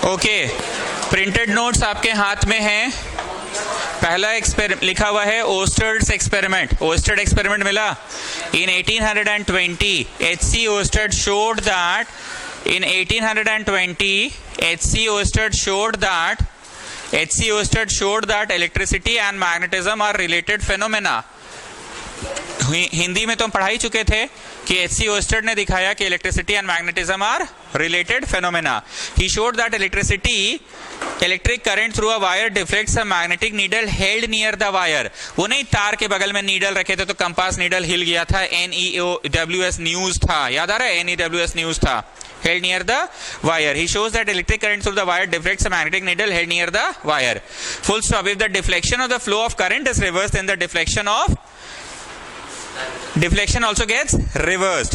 Okay, printed notes आपके हाथ में हैं। पहला लिखा हुआ है ओस्टर्ड्स एक्सपेरिमेंट। ओस्टर्ड एक्सपेरिमेंट मिला इन 1820 H.C. Oersted showed that in 1820 H.C. Oersted showed that electricity and magnetism are related phenomena। Hindi में तो हम पढ़ा ही चुके थे कि H.C. Oersted ने दिखाया कि electricity and magnetism are related phenomena. He showed that electric current through a wire deflects a magnetic needle held near the wire. वो नहीं तार के बगल में नीडल रखे थे तो कंपास नीडल हिल गया था, NEWS न्यूज था, याद आ रहा है? NEWS न्यूज था, held near the wire। He shows that electric current through the wire deflects a magnetic needle held near the wire। Full stop। If the deflection of the flow of current is reversed, then the deflection also gets reversed।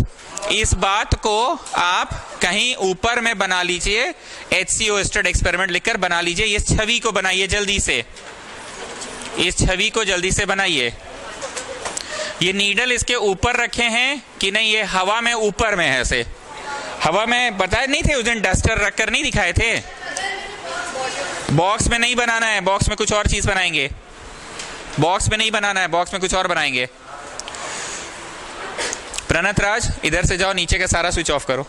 इस बात को आप कहीं ऊपर में बना लीजिए, H.C. Oersted experiment लिखकर बना लीजिए। इस छवि को बनाइए जल्दी से, इस छवि को जल्दी से बनाइए। ये नीडल इसके ऊपर रखे हैं कि नहीं? ये हवा में ऊपर में है, ऐसे हवा में। बताए नहीं थे उस दिन डस्टर रखकर नहीं दिखाए थे? बॉक्स में नहीं बनाना है, बॉक्स में कुछ और चीज बनाएंगे। बॉक्स में नहीं बनाना है, बॉक्स में कुछ और बनाएंगे। प्रणत राज, इधर से जाओ, नीचे का सारा स्विच ऑफ करो।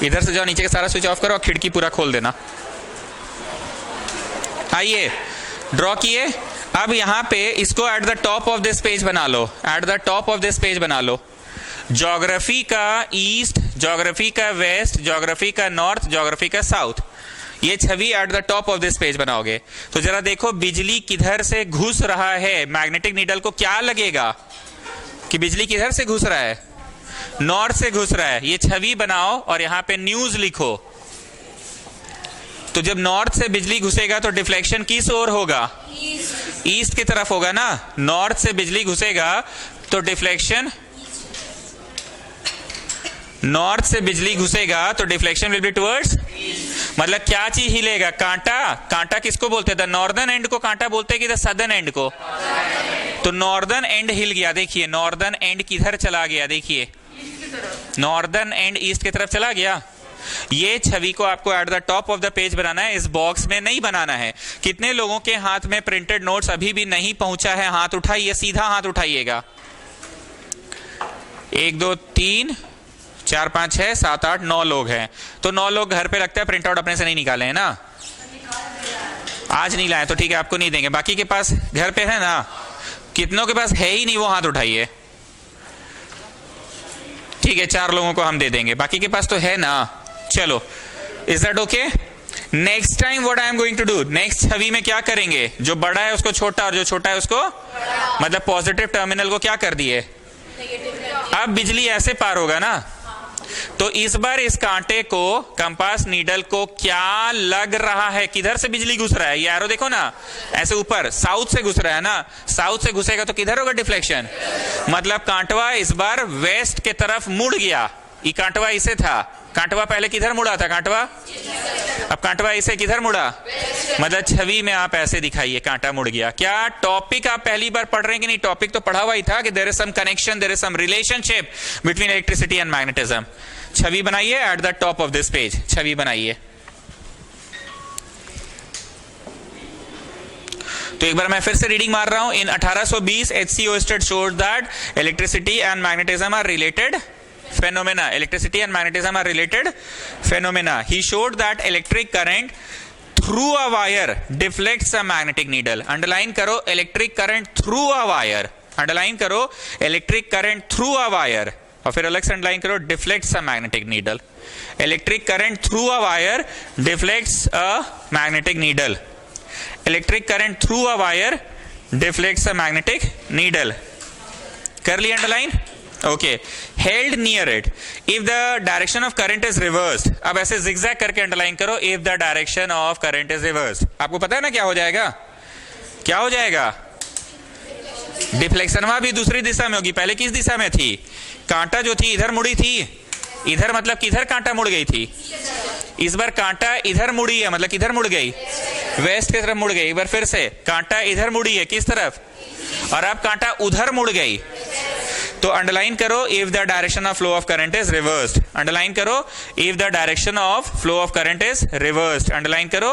इधर से जाओ, नीचे का सारा स्विच ऑफ करो और खिड़की पूरा खोल देना। आइए, ड्रॉ किए। अब यहां पे इसको at the top of this page बना लो, at the top of this page बना लो। ज्योग्राफी का ईस्ट, ज्योग्राफी का वेस्ट, ज्योग्राफी का नॉर्थ, ज्योग्राफी का साउथ, ये छवि at the top of this page बनाओगे। तो जरा देखो बिजली किधर से घुस रहा है। मैग्नेटिक नीडल को क्या लगेगा कि बिजली किधर से घुस रहा है? नॉर्थ से घुस रहा है। ये छवि बनाओ और यहां पे न्यूज लिखो। तो जब नॉर्थ से बिजली घुसेगा तो डिफ्लेक्शन किस ओर होगा? ईस्ट की तरफ होगा ना। नॉर्थ से बिजली घुसेगा तो डिफ्लेक्शन, नॉर्थ से बिजली घुसेगा तो डिफ्लेक्शन विल बी टुवर्ड्स। मतलब क्या चीज हिलेगा? कांटा। कांटा किसको बोलते हैं? द नॉर्दर्न एंड को कांटा बोलते हैं कि द सदर्न एंड को? तो नॉर्दर्न एंड हिल गया। देखिए नॉर्दर्न एंड किधर चला गया? देखिए नॉर्दर्न एंड ईस्ट की तरफ चला गया। ये छवि को आपको at the top of the page बनाना है, इस बॉक्स में नहीं बनाना है। कितने लोगों के हाथ में प्रिंटेड नोट्स अभी भी नहीं पहुंचा है? हाथ उठाइए, सीधा हाथ उठाइएगा। 1 2 3 4 5 6 7 8 9 लोग हैं। तो 9 लोग घर पे लगता है प्रिंट आउट अपने से नहीं निकाले हैं ना? आज नहीं लाए तो ठीक है, आपको नहीं देंगे। बाकी के पास घर पे है ना? कितनों के पास है ही नहीं वो हाथ उठाइए। ठीक है, 4 लोगों को हम दे देंगे, बाकी के पास तो है ना। चलो, is that okay? Next time what I am going to do, next छवि में क्या करेंगे? जो बड़ा है उसको छोटा और जो छोटा है उसको, मतलब पॉजिटिव टर्मिनल को क्या कर दिए? अब बिजली ऐसे पार होगा ना। तो इस बार इस कांटे को, कंपास नीडल को क्या लग रहा है? किधर से बिजली घुस रहा है? ये एरो देखो ना, ऐसे ऊपर साउथ से घुस रहा है ना। साउथ से घुसेगा तो किधर होगा डिफ्लेक्शन? मतलब कांटवा इस बार वेस्ट के तरफ मुड़ गया। ये कांटवा इसे था, कांटवा पहले किधर मुड़ा था? कांटवा, अब कांटवा इसे किधर मुड़ा? मतलब छवि में आप ऐसे दिखाइए, कांटा मुड़ गया। क्या टॉपिक आप पहली बार पढ़ रहे हैं कि नहीं? टॉपिक तो पढ़ा हुआ ही था कि there is some connection, there is some relationship between electricity and magnetism. छवि बनाइए at the top of this page, छवि बनाइए। तो एक बार मैं फिर से रीडिंग मार रहा हूं। इन 1820 H.C. Oersted showed that electricity and magnetism are related phenomena। Electricity and magnetism are related phenomena। He showed that electric current through a wire deflects a magnetic needle। Underline करो electric current through a wire। Underline करो electric current through a wire और फिर अलग से underline करो deflects a magnetic needle। Electric current through a wire deflects a magnetic needle। Electric current through a wire deflects a magnetic needle। कर लिया underline? Okay. Held near it if the direction of current is reversed. अब ऐसे zigzag करके underline करो, if the direction of current is reversed. आपको पता है ना क्या हो जाएगा? क्या हो जाएगा? डिफ्लेक्शन वहां भी दूसरी दिशा में होगी। पहले किस दिशा में थी? कांटा जो थी इधर मुड़ी थी। इधर मतलब किधर कांटा मुड़ गई थी? इस बार कांटा इधर मुड़ी है, मतलब किधर मुड़ गई? वेस्ट की तरफ मुड़ गई। एक बार फिर से कांटा इधर मुड़ी है, किस तरफ? और अब कांटा उधर मुड़ गई। तो अंडरलाइन करो if the direction of flow of current is reversed, underline करो if the direction of flow of current is reversed, underline करो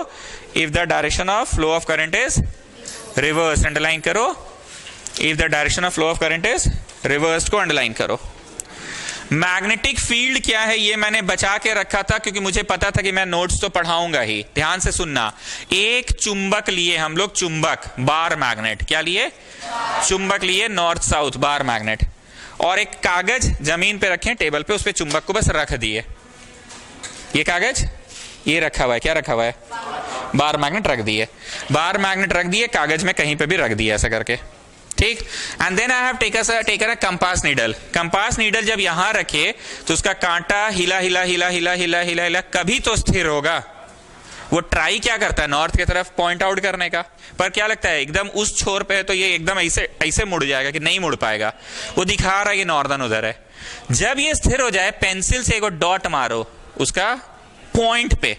if the direction of flow of current is reversed, underline करो if the direction of flow of current is reversed को underline करो। Magnetic field क्या है ये मैंने बचा के रखा था क्योंकि मुझे पता था कि मैं नोट्स तो पढ़ाऊंगा ही। ध्यान से सुनना, एक चुंबक लिए हम लोग, चुंबक बार मैग्नेट, क्या लिए? चुंबक लिए, नॉर्थ साउथ बार मैग्नेट, और एक कागज जमीन पे रखे टेबल पे, उस पे चुंबक को बस रख दिए। ये कागज ये रखा हुआ है, क्या रखा हुआ है? बार मैग्नेट रख दिए, बार मैग्नेट रख दिए, कागज में कहीं पे भी रख दिया ऐसा करके, ठीक। And then I have taken a compass needle. Compass needle जब यहां रखे तो उसका कांटा हिला हिला हिला हिला हिला हिला हिला, कभी तो स्थिर होगा। वो ट्राई क्या करता है? नॉर्थ की तरफ पॉइंट आउट करने का, पर क्या लगता है एकदम उस छोर पे है तो ये एकदम ऐसे ऐसे मुड़ जाएगा कि नहीं मुड़ पाएगा। वो दिखा रहा है कि नॉर्दर्न उधर है। जब ये स्थिर हो जाए, पेंसिल से एक डॉट मारो उसका पॉइंट पे।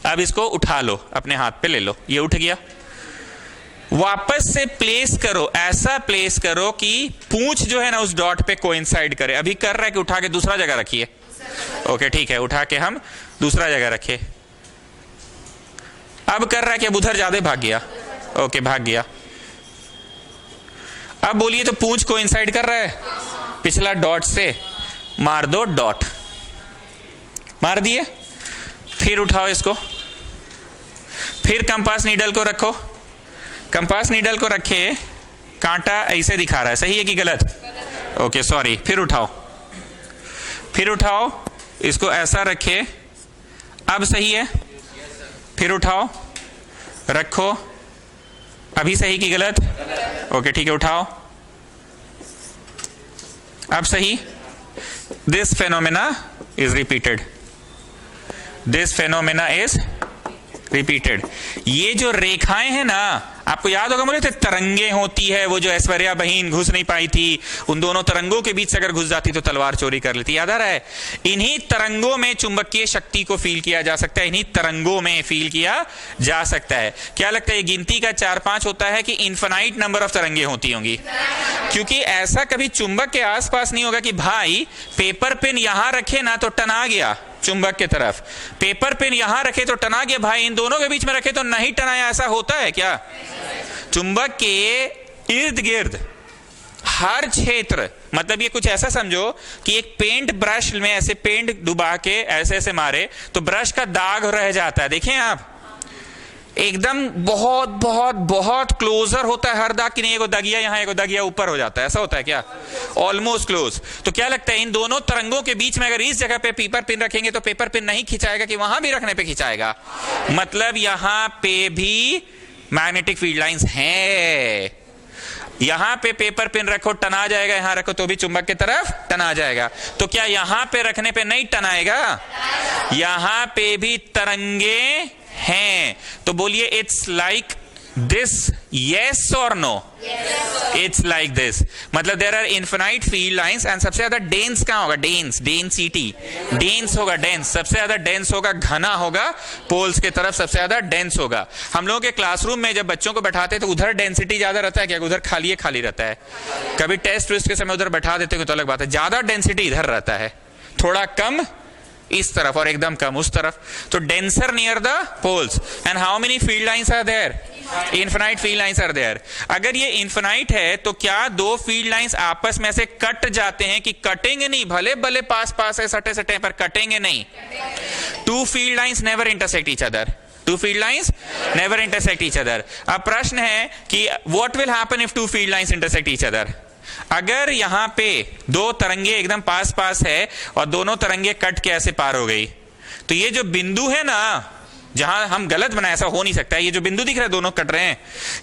अब इसको उठा लो, अपने हाथ पे ले लो, ये उठ गया। वापस से प्लेस करो, ऐसा प्लेस करो कि पूंछ जो है ना उस डॉट पे कोइंसाइड करे। अभी कर रहा है कि उठा के दूसरा जगह रखिए। ओके ठीक है, उठा के हम दूसरा जगह रखे। अब कर रहा है कि अब उधर ज्यादा भाग गया। ओके भाग गया। अब बोलिए तो पूंछ कोइंसाइड कर रहा है पिछला डॉट से, मार दो डॉट, मार दिए। फिर उठाओ इसको, फिर कंपास नीडल को रखो, कंपास नीडल को रखे, कांटा ऐसे दिखा रहा है, सही है कि गलत? Okay sorry. फिर उठाओ, फिर उठाओ, इसको ऐसा रखे, अब सही है। फिर उठाओ, रखो, अभी सही कि गलत? ओके ठीक है, उठाओ, अब सही। This phenomena is repeated, this phenomena is repeated. ये जो रेखाएं हैं ना, आपको याद होगा बोले थे तरंगे होती है, वो जो ऐश्वर्या बहन घुस नहीं पाई थी, उन दोनों तरंगों के बीच से अगर घुस जाती तो तलवार चोरी कर लेती, याद आ रहा है? इन्हीं तरंगों में चुंबकीय शक्ति को फील किया जा सकता है, इन्हीं तरंगों में फील किया जा सकता है। क्या लगता है गिनती का 4-5 होता है कि इन्फिनाइट नंबर ऑफ तरंगे होती होंगी? क्योंकि ऐसा कभी चुंबक के आसपास नहीं होगा कि भाई पेपर पेन यहां रखे ना तो टना गया चुंबक की तरफ, पेपर पेन यहां रखे तो टना गया, भाई इन दोनों के बीच में रखे तो नहीं टनाया, ऐसा होता है क्या? चुंबक के इर्द गिर्द हर क्षेत्र, मतलब ये कुछ ऐसा समझो कि एक पेंट ब्रश में ऐसे पेंट डुबा के ऐसे ऐसे मारे तो ब्रश का दाग रह जाता है, देखें आप, एकदम बहुत बहुत बहुत क्लोजर होता है हर दाग की, नहीं एगो दगिया यहाँ एगो दगिया ऊपर हो जाता है, ऐसा होता है क्या? Almost close. तो क्या लगता है इन दोनों तरंगों के बीच में अगर इस जगह पे पेपर पिन रखेंगे तो पेपर पिन नहीं खिंचाएगा कि वहां भी रखने पे खिंचाएगा? मतलब यहां पे भी मैग्नेटिक फील्ड लाइंस हैं। यहां पे पेपर पिन रखो टना जाएगा, यहां रखो तो भी चुंबक की तरफ टना जाएगा। तो क्या यहां पे रखने पे नहीं टनाएगा? यहां पे भी तरंगे हैं। तो बोलिए it's like this, yes or no? It's like this. मतलब there are infinite field lines and सबसे ज्यादा डेंस कहाँ होगा? डेंस, डेंसिटी, डेंस होगा, डेंस सबसे ज्यादा डेंस होगा, घना होगा, पोल्स के तरफ सबसे ज्यादा डेंस होगा। हम लोगों के क्लासरूम में जब बच्चों को बैठाते तो उधर डेंसिटी ज्यादा रहता है क्या? उधर खाली खाली रहता है। कभी टेस्ट वेस्ट के समय उधर बैठा देते हो तो अलग बात है, ज्यादा डेंसिटी इधर रहता है, थोड़ा कम इस तरफ और एकदम कम उस तरफ। तो denser near the poles. And how many field lines are there? Infinite field lines are there. अगर ये इन्फिनाइट है तो क्या दो फील्ड लाइंस आपस में से कट जाते हैं कि कटेंगे नहीं? भले भले पास पास है, सटे सटे पर कटेंगे नहीं। Two field lines never intersect each other, two field lines never intersect each other. अब प्रश्न है कि what will happen if two field lines intersect each other? अगर यहां पे दो तरंगे एकदम पास पास है और दोनों तरंगे कट के ऐसे पार हो गई, तो ये जो बिंदु है ना जहां हम गलत बनाए, ऐसा हो नहीं सकता है, ये जो बिंदु दिख रहा है दोनों कट रहे हैं,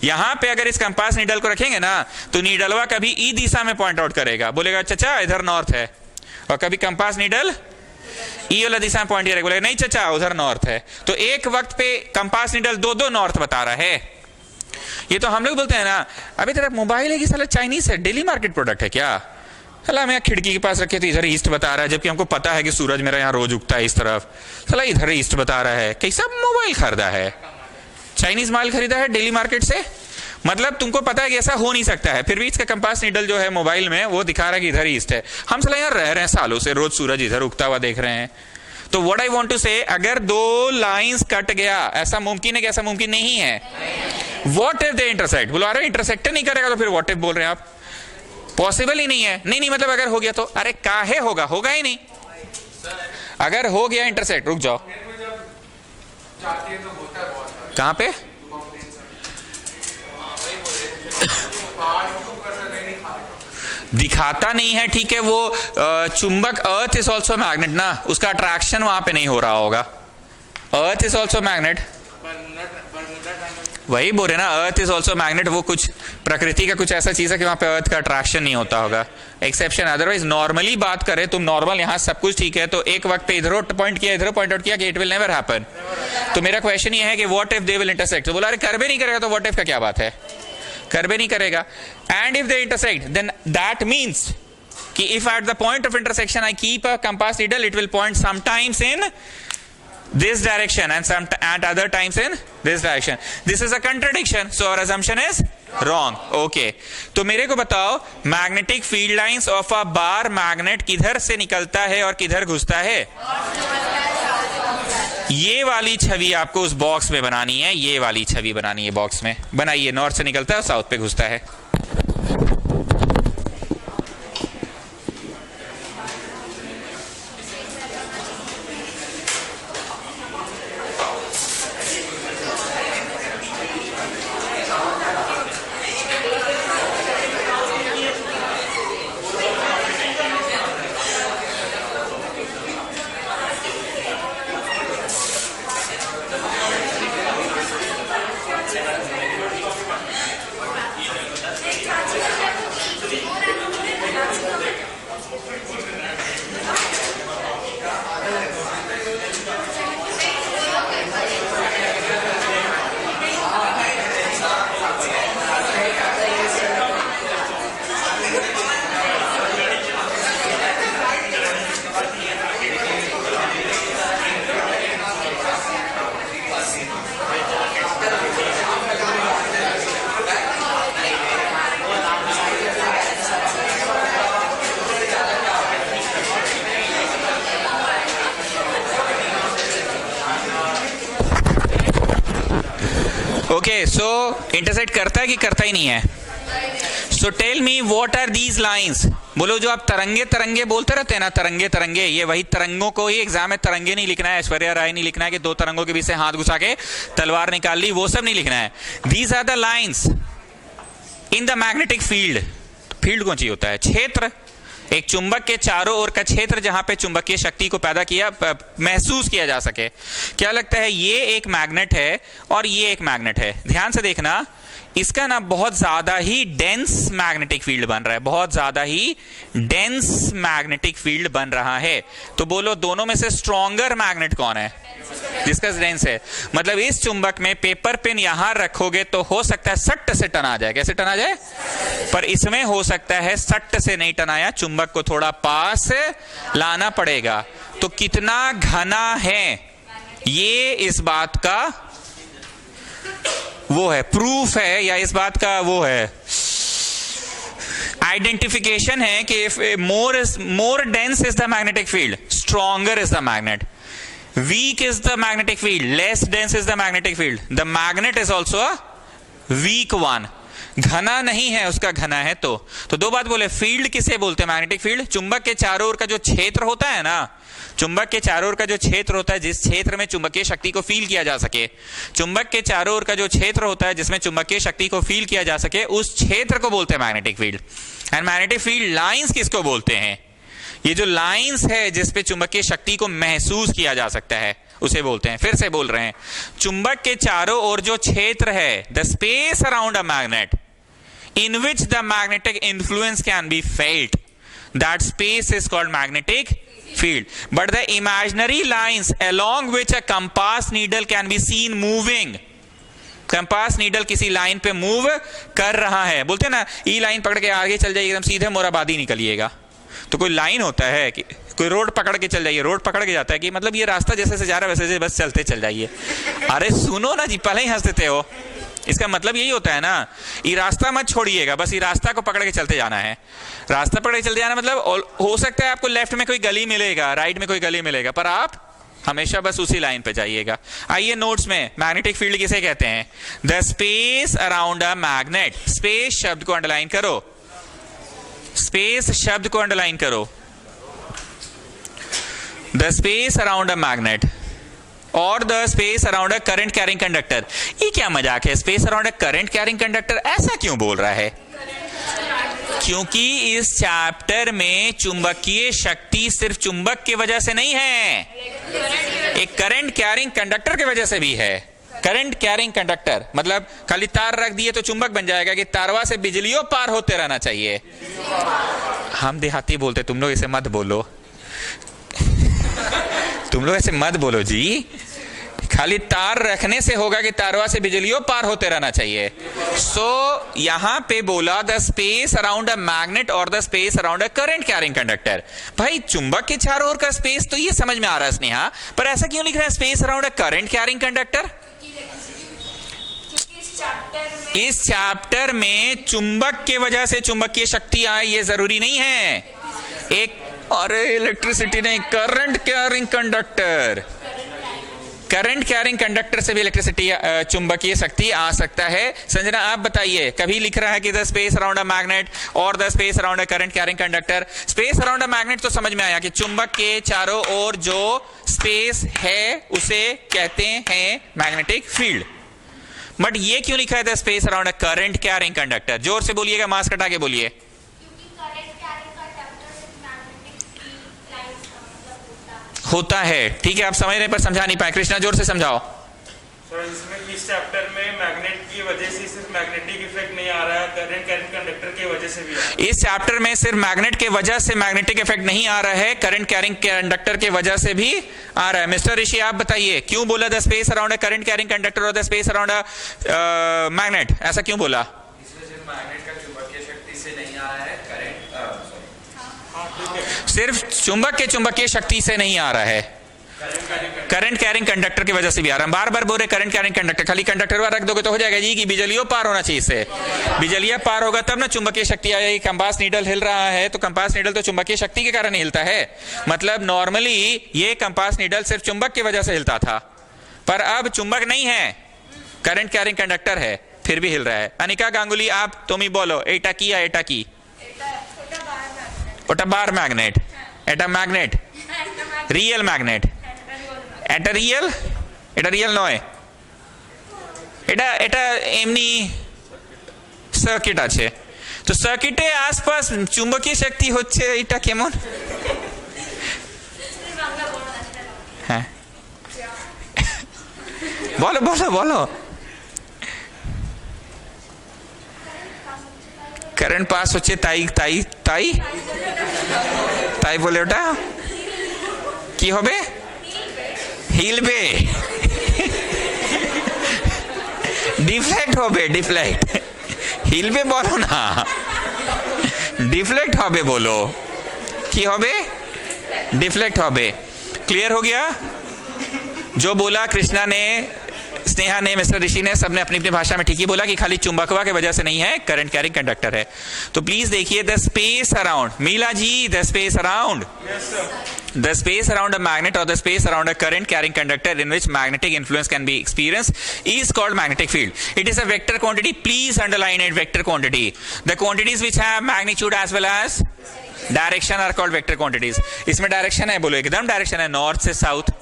यहां पे अगर इस कंपास नीडल को रखेंगे ना तो नीडलवा कभी ई दिशा में पॉइंट आउट करेगा, बोलेगा चचा इधर नॉर्थ है, और कभी कंपास नीडल ई वाला दिशा में पॉइंट करेगा, बोलेगा नहीं चचा उधर नॉर्थ है। तो एक वक्त पे कंपास नीडल दो नॉर्थ बता रहा है। ये तो हम लोग बोलते हैं ना, अभी तेरा मोबाइल है कि साला चाइनीज है, डेली मार्केट प्रोडक्ट है क्या? साला मैं खिड़की के पास रखे तो इधर ईस्ट बता रहा है, जबकि हमको पता है कि सूरज मेरा यहाँ रोज उगता है इस तरफ, साला इधर ईस्ट बता रहा है। कैसा मोबाइल खरीदा है? चाइनीज माल खरीदा है डेली मार्केट से? मतलब तुमको पता है कि ऐसा हो नहीं सकता है, फिर भी इसका कंपास नीडल जो है मोबाइल में वो दिखा रहा है कि इधर ईस्ट है। हम साला यार रह रहे हैं सालों से, रोज सूरज इधर उगता हुआ देख रहे हैं। तो व्हाट आई वांट टू से, अगर दो लाइंस कट गया, ऐसा मुमकिन है कि ऐसा मुमकिन नहीं है? What if they intersect? बोलो अरे इंटरसेक्ट नहीं करेगा तो फिर व्हाट इफ बोल रहे हैं आप? पॉसिबल ही नहीं है। नहीं मतलब अगर हो गया तो, अरे काहे होगा, होगा ही नहीं। अगर हो गया इंटरसेक्ट, रुक जाओ, कहां पे? दिखाता नहीं है, ठीक है, वो चुंबक, अर्थ इज ऑल्सो मैग्नेट ना, उसका अट्रैक्शन वहां पे नहीं हो रहा होगा। अर्थ इज ऑल्सो मैग्नेट, वही बोल रहे ना, अर्थ इज ऑल्सो मैग्नेट। वो कुछ प्रकृति का कुछ ऐसा चीज है कि वहां पे अर्थ का अट्रैक्शन नहीं होता होगा, एक्सेप्शन। अदरवाइज नॉर्मली बात करें, तुम नॉर्मल यहां सब कुछ ठीक है, तो एक वक्त पे इधर पॉइंट किया, इधर पॉइंट आउट किया कि इट विल नेवर हैपन। तो मेरा क्वेश्चन ये है कि what if they will intersect? तो बोला अरे कर भी नहीं करेगा तो व्हाट इफ का क्या बात है, कर भी नहीं करेगा। And if they intersect then that means कि if at the point of intersection I keep a compass needle, it will point sometimes in this direction and some at other times in this direction. This is a contradiction, so our assumption is wrong. Okay, तो मेरे को बताओ magnetic field lines of a bar magnet किधर से निकलता है और किधर घुसता है? ये वाली छवि आपको उस बॉक्स में बनानी है, ये वाली छवि बनानी है बॉक्स में। बनाइए, नॉर्थ से निकलता है और साउथ पे घुसता है। ओके, सो इंटरसेक्ट करता है कि करता ही नहीं है? So tell me what are these lines? बोलो, जो आप तरंगे तरंगे बोलते रहते हैं ना, तरंगे तरंगे, ये वही तरंगों को ही एग्जाम में तरंगे नहीं लिखना है, ऐश्वर्या राय नहीं लिखना है कि दो तरंगों के बीच से हाथ घुसा के तलवार निकाल ली, वो सब नहीं लिखना है। These are the lines in the magnetic field. Field कौन सी होता है? क्षेत्र। एक चुंबक के चारों ओर का क्षेत्र जहां पे चुंबकीय शक्ति को पैदा किया, महसूस किया जा सके। क्या लगता है? ये एक मैग्नेट है और ये एक मैग्नेट है। ध्यान से देखना, इसका ना बहुत ज्यादा ही डेंस मैग्नेटिक फील्ड बन रहा है, बहुत ज्यादा ही डेंस मैग्नेटिक फील्ड बन रहा है। तो बोलो दोनों में से स्ट्रॉन्गर मैग्नेट कौन है? जिसका डेंस है। मतलब इस चुंबक में पेपर पेन यहां रखोगे तो हो सकता है सट्ट से टना जाए। कैसे टना जाए? पर इसमें हो सकता है सट्ट से नहीं टनाया, चुंबक को थोड़ा पास लाना पड़ेगा। तो कितना घना है ये इस बात का वो है, प्रूफ है, या इस बात का वो है आइडेंटिफिकेशन है कि मोर dense is the magnetic field, stronger is the magnet. weak is the magnetic field, less dense is the magnetic field, the magnet is also a weak one. घना नहीं है, उसका घना है। तो दो बात बोले, फील्ड किसे बोलते हैं? Magnetic field. चुंबक के चारों ओर का जो क्षेत्र होता है ना, चुंबक के चारों ओर का जो क्षेत्र होता है जिस क्षेत्र में चुंबकीय शक्ति को फील किया जा सके, चुंबक के चारों ओर का जो क्षेत्र होता है जिसमें चुंबकीय शक्ति को फील किया जा सके, उस क्षेत्र को बोलते हैं magnetic field. And magnetic field lines किसको बोलते हैं? ये जो लाइंस है जिसपे चुंबकीय शक्ति को महसूस किया जा सकता है उसे बोलते हैं। फिर से बोल रहे हैं, चुंबक के चारों ओर जो क्षेत्र है, the space around a magnet in which the magnetic influence can be felt, that space is called magnetic field. But the imaginary lines along which a compass needle can be seen moving, compass needle किसी line पे move कर रहा है, बोलते हैं ना ई line पकड़ के आगे चल जाइए, एकदम सीधे मोराबादी निकलिएगा। तो कोई लाइन होता है कि कोई रोड पकड़ के चल जाइए, रोड पकड़ के जाता है कि मतलब ये रास्ता जैसे से जा रहा है वैसे बस चलते चल जाइए। अरे सुनो ना जी, पहले ही हंस देते हो। इसका मतलब यही होता है ना, ये रास्ता मत छोड़िएगा, बस ये रास्ता को पकड़ के चलते जाना है। रास्ता पकड़ के चलते जाना मतलब हो सकता है आपको लेफ्ट में कोई गली मिलेगा, राइट में कोई गली मिलेगा, पर आप हमेशा बस उसी लाइन पे जाइएगा। आइए नोट्स में, मैग्नेटिक फील्ड किसे कहते हैं? The space around a magnet. Space शब्द को अंडरलाइन करो, स्पेस शब्द को अंडरलाइन करो। The space around a magnet और the space around a current carrying conductor. ये क्या मजाक है? Space around a current carrying conductor ऐसा क्यों बोल रहा है? क्योंकि इस चैप्टर में चुंबकीय शक्ति सिर्फ चुंबक की वजह से नहीं है, एक करंट कैरिंग कंडक्टर की वजह से भी है। करंट कैरिंग कंडक्टर मतलब खाली तार रख दिए तो चुंबक बन जाएगा कि तारवा से बिजलियों पार होते रहना चाहिए। हम देहाती बोलते, तुम लोग ऐसे मत बोलो, तुम लोग ऐसे मत बोलो जी। खाली तार रखने से होगा कि तारवा से बिजलियों पार होते रहना चाहिए। सो यहां पे बोला the space around a magnet और the space around a current carrying conductor. भाई चुंबक के चारों ओर का स्पेस तो ये समझ में आ रहा है स्नेहा, पर ऐसा क्यों लिख रहा है space around a current carrying conductor? इस चैप्टर में चुंबक के वजह से चुंबकीय शक्ति आए ये जरूरी नहीं है। एक और इलेक्ट्रिसिटी नहीं, current carrying conductor, current carrying conductor से भी इलेक्ट्रिसिटी चुंबकीय शक्ति आ सकता है। संजना आप बताइए, कभी लिख रहा है कि the space around a magnet और the space around a current carrying conductor. Space around a magnet तो समझ में आया कि चुंबक के चारों ओर जो स्पेस है उसे कहते हैं मैग्नेटिक फील्ड। बट ये क्यों लिखा है the space around a current carrying conductor? जोर से बोलिएगा, मास्क हटा के बोलिए। होता है, ठीक है, आप समझ रहे पर समझा नहीं पाए। कृष्णा जोर से समझाओ। सर इसमें इस चैप्टर में मैग्नेट की वजह से सिर्फ मैग्नेटिक इफेक्ट नहीं आ रहा है, करंट कैरिंग कंडक्टर की वजह से भी आ रहा है। इस चैप्टर में सिर्फ मैग्नेट के वजह से मैग्नेटिक इफेक्ट नहीं आ रहा है, करंट कैरिंग कंडक्टर के वजह से भी आ रहा है। मिस्टर ऋषि आप बताइए, क्यों बोला the space around a current carrying conductor और the space around a magnet? ऐसा क्यों बोला? इसमें सिर्फ मैग्नेट का चुंबकीय शक्ति से नहीं आ रहा है, सिर्फ चुंबक के चुंबकीय शक्ति से नहीं आ रहा है, करंट कैरिंग कंडक्टर की वजह से भी आ रहा है। बार बार बोल रहे करंट कैरिंग कंडक्टर, खाली कंडक्टर रख दोगे तो हो जाएगा जी कि बिजलियों पार होना चाहिए। इससे बिजलियां पार होगा तब ना चुंबकीय शक्ति आएगी। कंपास नीडल हिल रहा है तो कंपास नीडल तो चुंबकीय शक्ति के कारण हिलता है। मतलब नॉर्मली ये कंपास नीडल सिर्फ चुंबक की वजह से हिलता था, पर अब चुंबक नहीं है, करंट कैरिंग कंडक्टर है, फिर भी हिल रहा है। अनिका गांगुली आप तुम ही बोलो, एटा की या एटा की? ওটা বার ম্যাগনেট, এটা ম্যাগনেট, রিয়েল ম্যাগনেট। এটা রিয়েল, এটা রিয়েল নয়, এটা এটা এমনি সার্কিট আছে। তো সার্কিটে আশপাশ চুম্বকীয় শক্তি হচ্ছে, এটা কেমন? হ্যাঁ বলো বলো বলো। কারেন্ট পাস হচ্ছে তাই তাই তাই তাই বলে ওটা কি হবে? হিলবে, ডিফ্লেক্ট হবে, ডিফ্লেক্ট। হিলবে বলো না, ডিফ্লেক্ট হবে বলো। কি হবে? डिफ्लेक्ट হবে। क्लियर हो गया? जो बोला कृष्णा ने, स्नेहा ने, मिस्टर ऋषि ने, सबने अपनी अपनी भाषा में ठीक ही बोला कि खाली चुंबकवा की वजह से नहीं है, करंट कैरिंग कंडक्टर है। तो प्लीज देखिए द स्पेस अराउंड, मीला जी the space around, the space around a magnet or the space around a current carrying conductor in which magnetic influence can be experienced is called magnetic field. It is a vector quantity. Please underline it, vector quantity. The quantities which have magnitude as well as direction are called vector quantities. इसमें direction है, बोलो एकदम direction है, north से south.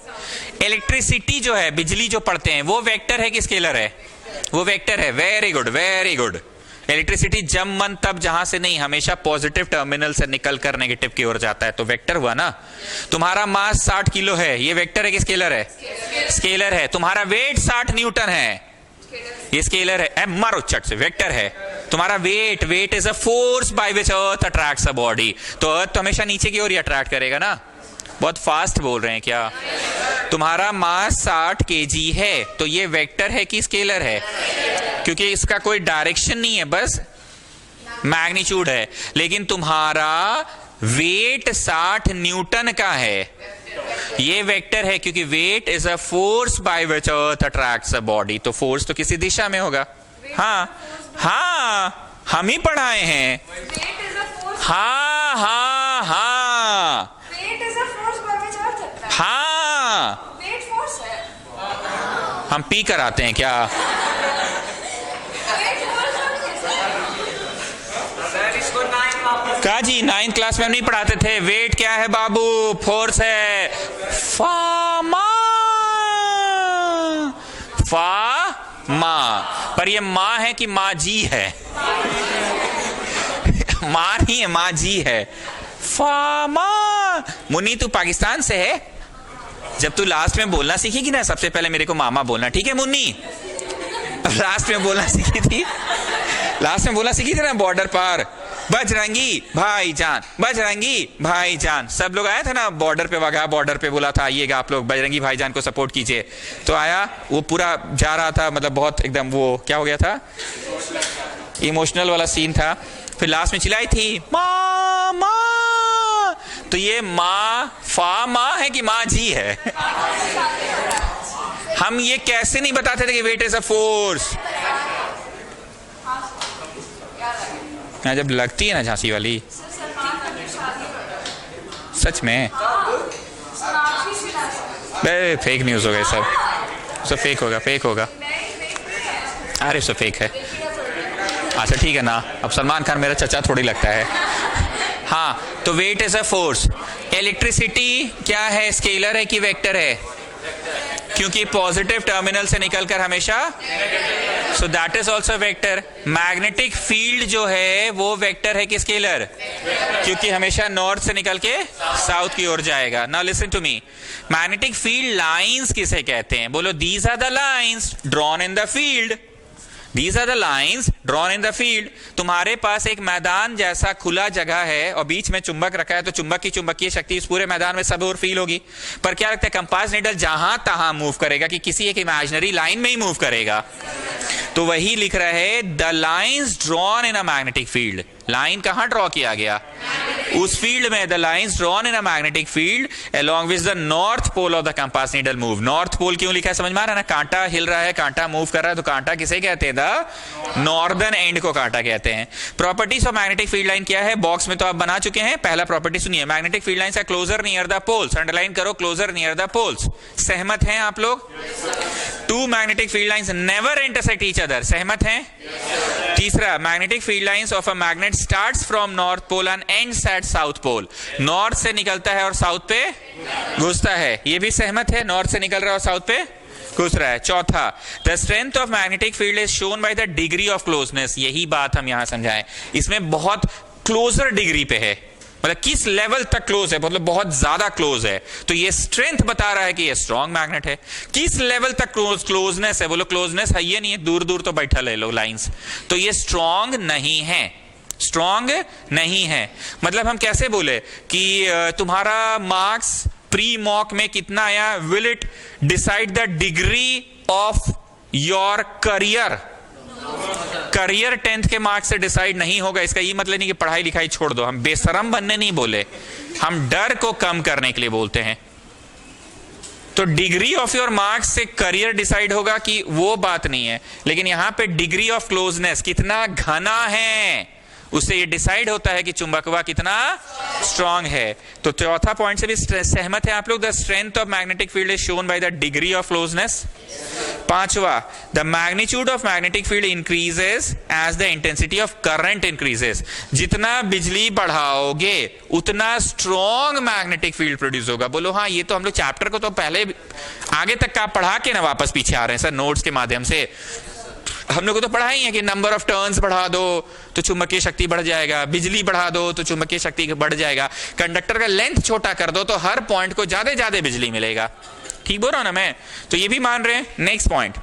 Electricity जो है, बिजली जो पढ़ते हैं, वो वेक्टर है कि स्केलर है? वो वेक्टर है। Very good, very good. Electricity जब मन तब जहां से नहीं, हमेशा पॉजिटिव टर्मिनल से निकल कर नेगेटिव की ओर जाता है, तो वेक्टर हुआ ना। तुम्हारा मास 60 किलो है, ये वेक्टर है कि स्केलर है? स्केलर है। तुम्हारा वेट 60 न्यूटन है, ये स्केलर है। मारो चट से, वेक्टर है। तुम्हारा weight, weight is a force by which earth attracts a body, तो अर्थ तो हमेशा नीचे की ओर ही अट्रैक्ट करेगा ना। बहुत फास्ट बोल रहे हैं क्या? तुम्हारा मास 60 kg है, तो ये वेक्टर है कि स्केलर है? क्योंकि इसका कोई डायरेक्शन नहीं है, बस मैग्नीट्यूड है। लेकिन तुम्हारा वेट 60 न्यूटन का है, ये वेक्टर है, क्योंकि weight is a force by which earth attracts a body, तो फोर्स तो किसी दिशा में होगा। हाँ हम ही पढ़ाए हैं। Weight is a force. हाँ हाँ हाँ Weight is a force by which earth चलता है. हाँ Weight force है. हम पी कर आते हैं क्या? Weight force सर इसको 9 वापस कहा जी 9th क्लास में हम नहीं पढ़ाते थे। वेट क्या है बाबू? फोर्स है। फामा पर ये माँ है कि माँ जी है? माँ नहीं है, माँ जी है। फामा। मुन्नी तू पाकिस्तान से है? जब तू लास्ट में बोलना सीखेगी ना, सबसे पहले मेरे को मामा बोलना, ठीक है मुन्नी? लास्ट में बोलना सीखी थी, लास्ट में बोलना सीखी थी ना बॉर्डर पार, बजरंगी भाईजान, बजरंगी भाईजान। सब लोग आए थे ना बॉर्डर पे, वगैरह बॉर्डर पे बोला था आइएगा आप लोग, बजरंगी भाईजान को सपोर्ट कीजिए। तो आया, वो पूरा जा रहा था, मतलब बहुत एकदम वो क्या हो गया था, इमोशनल वाला सीन था। फिर लास्ट में चिल्लाई थी माँ माँ। तो ये माँ फा माँ है कि माँ जी है? हम ये कैसे नहीं बताते थे कि वेट इज अ फोर्स? जब लगती है ना झांसी वाली, सच में फेक न्यूज हो गए सब फेक होगा, फेक होगा। अरे सब फेक है। अच्छा ठीक है ना, अब सलमान खान मेरा चचा थोड़ी लगता है। हाँ, तो weight is a force. Electricity क्या है, स्केलर है कि वेक्टर है? क्योंकि पॉजिटिव टर्मिनल से निकलकर हमेशा, so that is also vector. Magnetic field जो है वो वेक्टर है कि स्केलर? क्योंकि हमेशा नॉर्थ से निकल के साउथ की ओर जाएगा। Now listen to me, magnetic field lines किसे कहते हैं? बोलो, these are the lines drawn in the field. These are the lines drawn in the field। तुम्हारे पास एक मैदान जैसा खुला जगह है और बीच में चुंबक रखा है, तो चुंबक की चुंबकीय शक्ति इस पूरे मैदान में सब और फील होगी। पर क्या लगता है, कंपास नीडल जहां तहां मूव करेगा कि किसी एक इमेजिनरी लाइन में ही मूव करेगा? तो वही लिख रहा है, the lines drawn in a magnetic field. Line कहां ड्रॉ किया गया? उस फील्ड में। The lines drawn in a magnetic field along with the north pole of the compass needle move. North pole क्यों लिखा है समझ में आ रहा है ना? कांटा हिल रहा है, कांटा मूव कर रहा है, तो कांटा किसे कहते हैं? द नॉर्दर्न एंड को कांटा कहते हैं। Properties of magnetic field line क्या है? बॉक्स में तो आप बना चुके हैं। पहला प्रॉपर्टी सुनिए, magnetic field lines are closer near the poles. Underline करो, क्लोजर नियर द पोल्स। सहमत हैं आप लोग? Two magnetic field lines never intersect each other. सहमत हैं? तीसरा, magnetic field lines of a magnet starts from north pole and ends at south pole. North से निकलता है और साउथ पे घुसता है। ये भी सहमत है? नॉर्थ से निकल रहा है और साउथ पे घुस रहा है। चौथा, the strength of magnetic field is shown by the degree of closeness. यही बात हम यहां समझाएं। इसमें बहुत क्लोजर डिग्री पे है, मतलब किस लेवल तक क्लोज है, मतलब बहुत ज्यादा क्लोज है, तो ये स्ट्रेंथ बता रहा है कि ये स्ट्रॉन्ग मैग्नेट है। किस लेवल तक क्लोजनेस है? बोलो क्लोजनेस है ये नहीं है, दूर दूर तो बैठा ले लो लाइंस, तो ये स्ट्रॉन्ग नहीं है, स्ट्रॉन्ग नहीं है। मतलब हम कैसे बोले कि तुम्हारा मार्क्स प्री मॉक में कितना आया, will it decide the degree of your career? Career 10th के मार्क्स से डिसाइड नहीं होगा। इसका ये मतलब नहीं कि पढ़ाई लिखाई छोड़ दो। हम बेशरम बनने नहीं बोले, हम डर को कम करने के लिए बोलते हैं। तो डिग्री ऑफ योर मार्क्स से करियर डिसाइड होगा कि वो बात नहीं है, लेकिन यहां पे डिग्री ऑफ क्लोजनेस, कितना घना है, उससे ये डिसाइड होता है कि चुंबकवा कितना स्ट्रांग है। तो चौथा पॉइंट से भी सहमत है आप लोग? The strength of magnetic field is shown by the degree of closeness. पांचवा, the magnitude of magnetic field increases as the intensity of current increases. जितना बिजली बढ़ाओगे उतना स्ट्रॉन्ग मैग्नेटिक फील्ड प्रोड्यूस होगा। बोलो हाँ, ये तो हम लोग चैप्टर को तो पहले आगे तक का पढ़ा के ना वापस पीछे आ रहे हैं सर, नोट्स के माध्यम से। हम लोग को तो पढ़ा ही है कि नंबर ऑफ टर्न्स बढ़ा दो तो चुंबकीय शक्ति बढ़ जाएगा, बिजली बढ़ा दो तो चुंबकीय शक्ति बढ़ जाएगा, कंडक्टर का लेंथ छोटा कर दो तो हर पॉइंट को ज्यादा ज्यादा बिजली मिलेगा। ठीक बोल रहा हूं ना मैं? तो ये भी मान रहे हैं। Next point,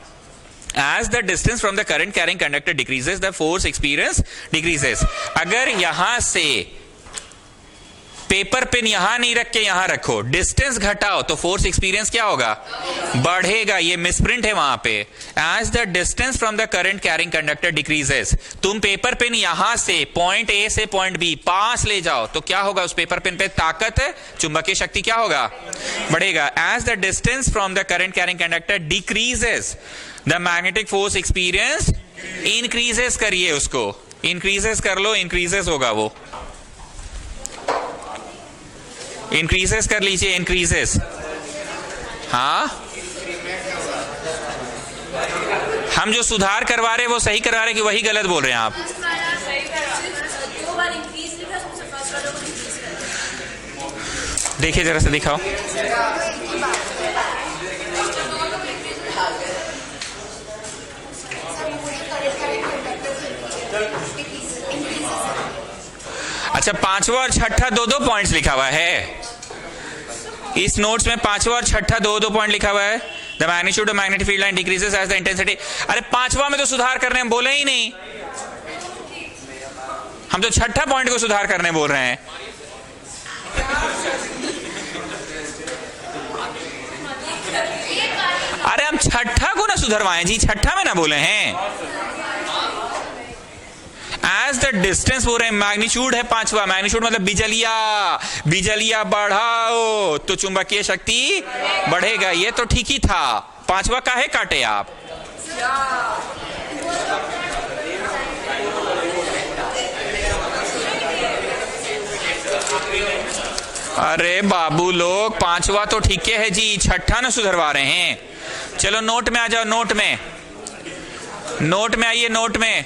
as the distance from the current carrying conductor decreases, the force experience decreases। अगर यहां से पेपर पेन यहां नहीं रख के यहां रखो, डिस्टेंस घटाओ तो फोर्स एक्सपीरियंस क्या होगा? बढ़ेगा। ये मिसप्रिंट है वहां पे। As the distance from the current carrying conductor decreases, तुम पेपर पेन यहां से पॉइंट ए से पॉइंट बी पास ले जाओ तो क्या होगा? उस पेपर पेन पे ताकत, चुंबकीय शक्ति क्या होगा? बढ़ेगा। As the distance from the current carrying conductor decreases, the magnetic force experience increases करिए उसको, इंक्रीजेस कर लो, इंक्रीजेस होगा वो, इंक्रीजेस कर लीजिए, इंक्रीजेस। हाँ, हम जो सुधार करवा रहे वो सही करवा रहे कि वही गलत बोल रहे हैं आप? देखिए जरा से दिखाओ। अच्छा, पांचवा और छठा दो दो पॉइंट्स लिखा हुआ है इस नोट्स में, पांचवा और छठा दो दो पॉइंट लिखा हुआ है। The magnitude of magnetic field line decreases as the intensity. अरे पांचवा में तो सुधार करने हम बोले ही नहीं, हम तो छठा पॉइंट को सुधार करने बोल रहे हैं। अरे हम छठा को ना सुधरवाएं जी, छठा में ना बोले हैं। एज द डिस्टेंस बोल रहे हैं, मैग्नीट्यूड है पांचवा, मैग्नीट्यूड मतलब बिजलिया, बिजलिया बढ़ाओ तो चुंबकीय शक्ति बढ़ेगा, ये तो ठीक ही था। पांचवा काहे काटे आप? अरे बाबू लोग, पांचवा तो ठीक है जी, छठा ना सुधरवा रहे हैं। चलो नोट में आ जाओ, नोट में, नोट में आइए, नोट में।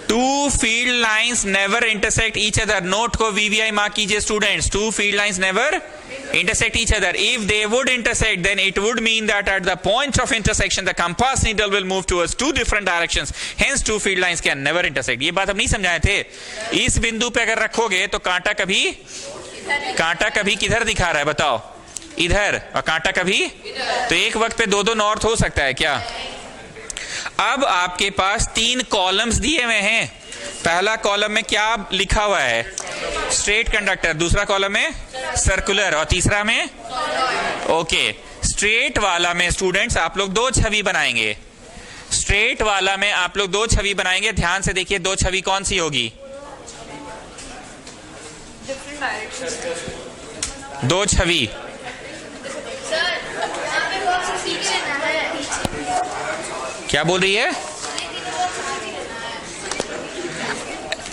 Two field lines never intersect each other. Note को वीवीआई मार्क कीजिए students. Two field lines never intersect each other. If they would intersect, then it would mean that at the point of intersection the compass needle will move towards two different directions. Hence two field lines can never intersect. ये बात हम नहीं समझाए थे? इस बिंदु पे अगर रखोगे तो कांटा कभी किधर दिखा रहा है बताओ? इधर, और कांटा कभी, तो एक वक्त पे दो दो नॉर्थ हो सकता है क्या? अब आपके पास तीन कॉलम्स दिए हुए हैं। पहला कॉलम में क्या लिखा हुआ है? Straight conductor. दूसरा कॉलम में सर्कुलर, और तीसरा में ओके। स्ट्रेट वाला में स्टूडेंट्स आप लोग दो छवि बनाएंगे। स्ट्रेट वाला में आप लोग दो छवि बनाएंगे। ध्यान से देखिए, दो छवि कौन सी होगी? दो छवि क्या बोल रही है?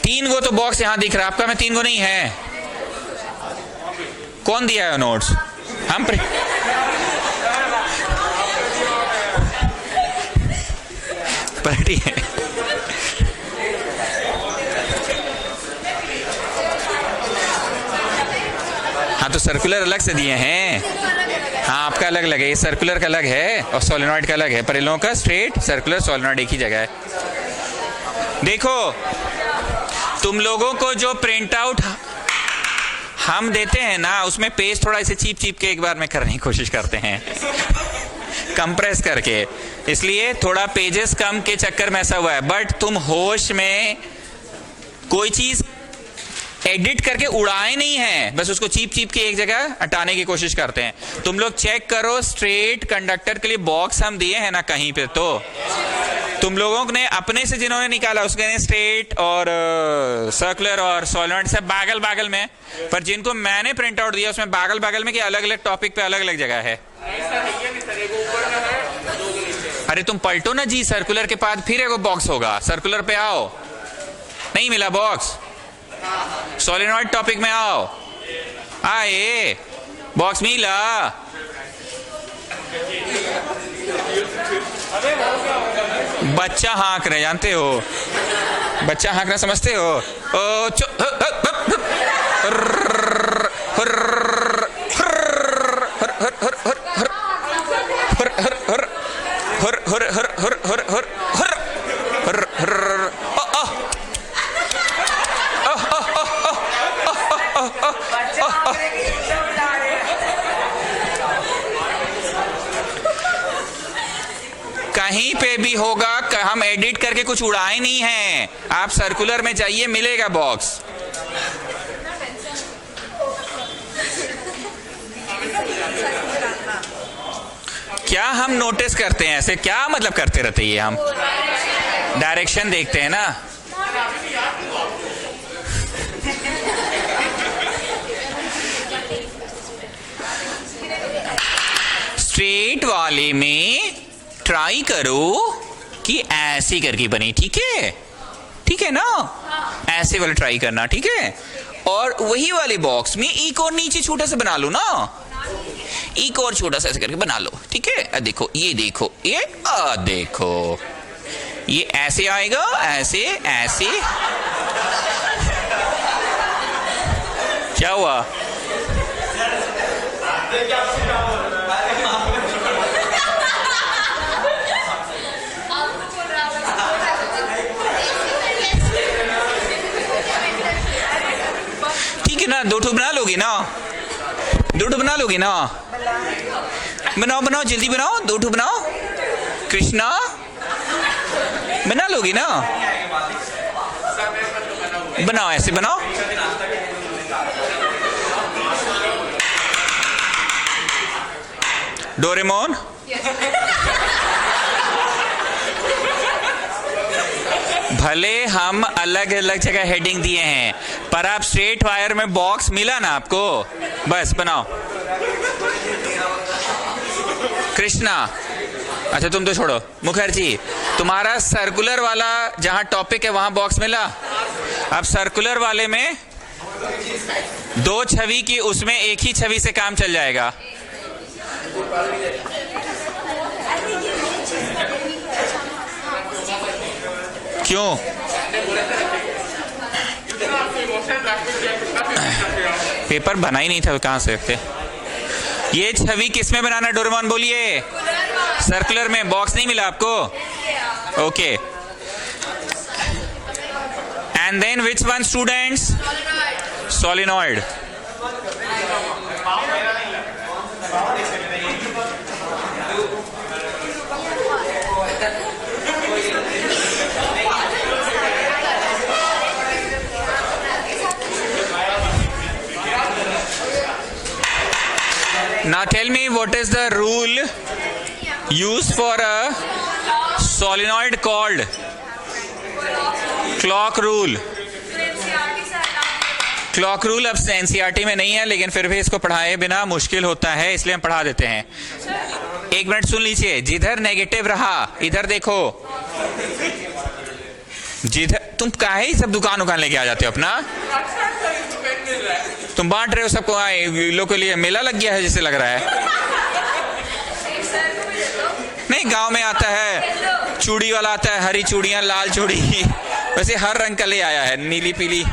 तीन गो तो बॉक्स यहां दिख रहा है आपका में, तीन गो नहीं है। कौन दिया है नोट्स? हम पलटी है। हाँ तो सर्कुलर अलग से दिए हैं। हाँ आपका अलग अलग है, ये सर्कुलर का अलग है और सोलेनॉइड का अलग है, पर इन लोगों का स्ट्रेट सर्कुलर सोलेनॉइड एक ही जगह है। देखो तुम लोगों को जो प्रिंट आउट हम देते हैं ना, उसमें पेज थोड़ा इसे चीप चीप के एक बार में करने की कोशिश करते हैं कंप्रेस करके, इसलिए थोड़ा पेजेस कम के चक्कर में ऐसा हुआ है। बट तुम होश में कोई चीज एडिट करके उड़ाए नहीं है, बस उसको चीप चीप के एक जगह हटाने की कोशिश करते हैं। तुम लोग चेक करो, स्ट्रेट कंडक्टर के लिए बॉक्स हम दिए हैं ना कहीं पे, तो तुम लोगों ने अपने से जिन्होंने निकाला उसके स्ट्रेट और सर्कुलर और सोलेनॉइड सब बागल बागल में, पर जिनको मैंने प्रिंट आउट दिया उसमें बागल बागल में कि अलग अलग टॉपिक पे अलग अलग जगह है। अरे तुम पलटो ना जी, सर्कुलर के बाद फिर एक बॉक्स होगा, सर्कुलर पे आओ। नहीं मिला बॉक्स? सोलेनॉइड टॉपिक में आओ। आए बॉक्स मिला? बच्चा हाँक रहे, जानते हो बच्चा हाँकना समझते हो? ओ कहीं पे भी होगा, हम एडिट करके कुछ उड़ाए नहीं है। आप सर्कुलर में जाइए, मिलेगा बॉक्स। क्या हम नोटिस करते हैं ऐसे? क्या मतलब करते रहते हैं हम? डायरेक्शन देखते हैं ना। स्ट्रेट वाले में ट्राई करो कि ऐसी करके बनी, ठीक है, ठीक है ना, ऐसे वाला ट्राई करना, ठीक है। और वही वाले बॉक्स में एक और नीचे छोटा सा बना लो ना, एक और छोटा सा ऐसे करके बना लो, ठीक है। देखो ये, देखो ये, देखो ये ऐसे आएगा, ऐसे ऐसे। क्या हुआ? ठीक है ना, 2 ठो बना लोगी ना, 2 ठो बना लोगी ना, बनाओ बनाओ जल्दी बनाओ, 2 ठो बनाओ कृष्णा, बना लोगी ना, बनाओ ऐसे बनाओ। डोरेमोन भले हम अलग अलग जगह हेडिंग दिए हैं, पर आप स्ट्रेट वायर में बॉक्स मिला ना आपको, बस बनाओ। कृष्णा, अच्छा तुम तो छोड़ो, मुखर्जी तुम्हारा सर्कुलर वाला जहां टॉपिक है वहां बॉक्स मिला। अब सर्कुलर वाले में 2 छवि की, उसमें एक ही छवि से काम चल जाएगा। क्यों? पेपर बना ही नहीं था, कहां से रखते। ये छवि किसमें बनाना डोरेमोन, बोलिए। सर्कुलर में, बॉक्स नहीं मिला आपको, okay. And then which one students? Solenoid. Now tell me what is the rule used for a solenoid called clock rule? Clock rule अब एनसीईआरटी में नहीं है, लेकिन फिर भी इसको पढ़ाए बिना मुश्किल होता है, इसलिए हम पढ़ा देते हैं। 1 मिनट सुन लीजिए। जिधर नेगेटिव रहा, इधर देखो, जिधर तुम काहे ही सब दुकान लेके आ जाते हो अपना, तुम बांट रहे हो सबको, लोगों के लिए मेला लग गया है जैसे लग रहा है। नहीं, गांव में आता है चूड़ी वाला, आता है हरी चूड़ियां, लाल चूड़ी, वैसे हर रंग का ले आया है, नीली पीली।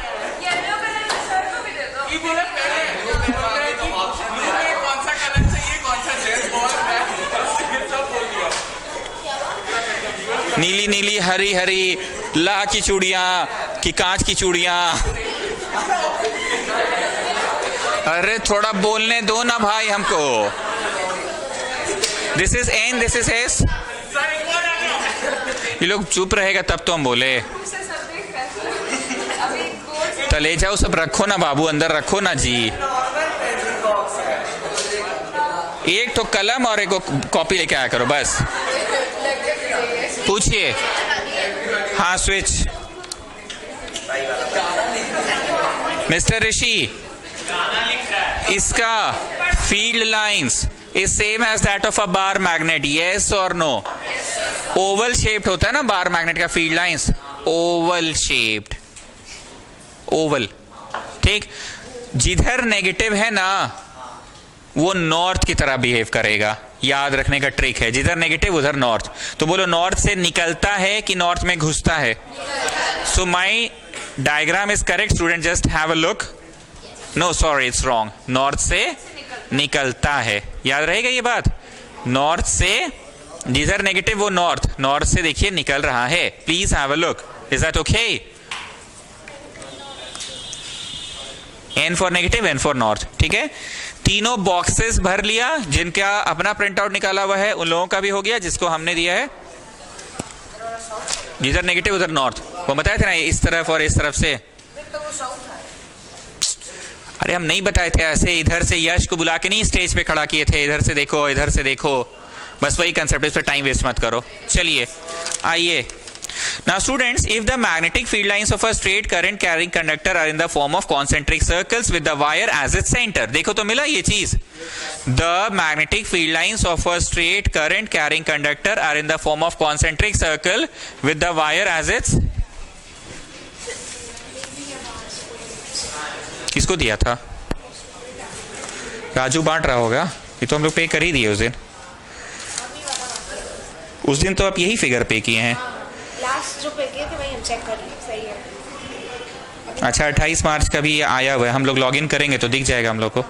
नीली नीली, हरी हरी, ला की चूड़ियां कि कांच की चूड़ियां। अरे थोड़ा बोलने दो ना भाई हमको। This is an, this is S. ये लोग चुप रहेगा तब तो हम बोले। तो ले जाओ सब, रखो ना बाबू, अंदर रखो ना जी। एक तो कलम और एक कॉपी लेके आया करो बस। पूछिए। हाँ स्विच। मिस्टर ऋषि, इसका field lines is same as that of a bar magnet, yes और नो? ओवल शेप्ड होता है ना बार मैग्नेट का field lines, oval shaped, oval, ठीक। जिधर नेगेटिव है ना वो नॉर्थ की तरह बिहेव करेगा, याद रखने का ट्रिक है। जिधर नेगेटिव उधर नॉर्थ। तो बोलो नॉर्थ से निकलता है कि नॉर्थ में घुसता है? So my diagram is correct student, just have a look. No sorry, it's wrong. North से निकलता है, याद रहेगा ये बात। नॉर्थ से, जिधर नेगेटिव वो नॉर्थ, नॉर्थ से देखिए निकल रहा है। Please have a look, is that okay? N for negative, N for north, ठीक है। तीनों बॉक्सेस भर लिया, जिनका अपना प्रिंट आउट निकाला हुआ है उन लोगों का भी हो गया, जिसको हमने दिया है जिधर नेगेटिव उधर नॉर्थ, वो बताए थे ना, इस तरफ और इस तरफ से। अरे हम नहीं बताए थे ऐसे, इधर से यश को बुला के नहीं स्टेज पे खड़ा किए थे, इधर से देखो इधर से देखो, बस वही कंसेप्ट, इस पर टाइम वेस्ट मत करो। चलिए आइए, Now students, if the magnetic field lines of a straight current carrying conductor are in the form of concentric circles with the wire as its center, देखो तो मिला ये चीज. The magnetic field lines of a straight current carrying conductor are in the form of concentric circle with the wire as its. किसको दिया था? राजू बांट रहा होगा. ये तो हम लोग पे कर ही दिए उस दिन. उस दिन तो आप यही फिगर पे किए हैं. लास्ट जो पे किए थे वही हम चेक कर लिए, सही है. अच्छा 28 मार्च का भी आया हुआ है. हम लोग लॉगिन करेंगे तो दिख जाएगा. हम लोग को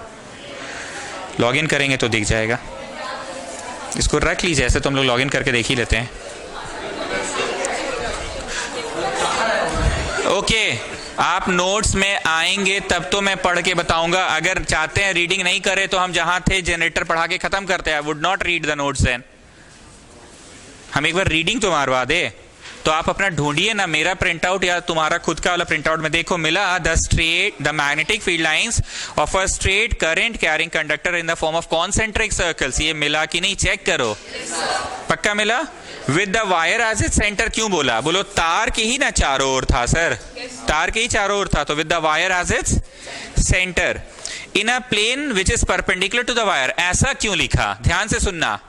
लॉगिन करेंगे तो दिख जाएगा. इसको रख लीजिए ऐसे, तो हम लोग लॉगिन करके देख ही लेते हैं. ओके, आप नोट्स में आएंगे तब तो मैं पढ़ के बताऊंगा. अगर चाहते हैं रीडिंग नहीं करे तो हम जहां थे जनरेटर पढ़ा के खत्म करते हैं. I would not read the notes then. हम एक बार रीडिंग तो मारवा दे. तो आप अपना ढूंढिए ना, मेरा प्रिंट आउट या तुम्हारा खुद का वाला प्रिंट आउट में देखो मिला. The magnetic field lines of a straight current carrying conductor in the form of concentric circles. ये मिला कि नहीं चेक करो. पक्का मिला. With the wire as it centre. क्यों बोला? बोलो तार के ही ना चारों ओर था सर. तार के ही चारों ओर था. तो with the wire as its centre in a plane which is perpendicular to the wire. ऐसा क्यों लिखा? ध्यान से सुनना.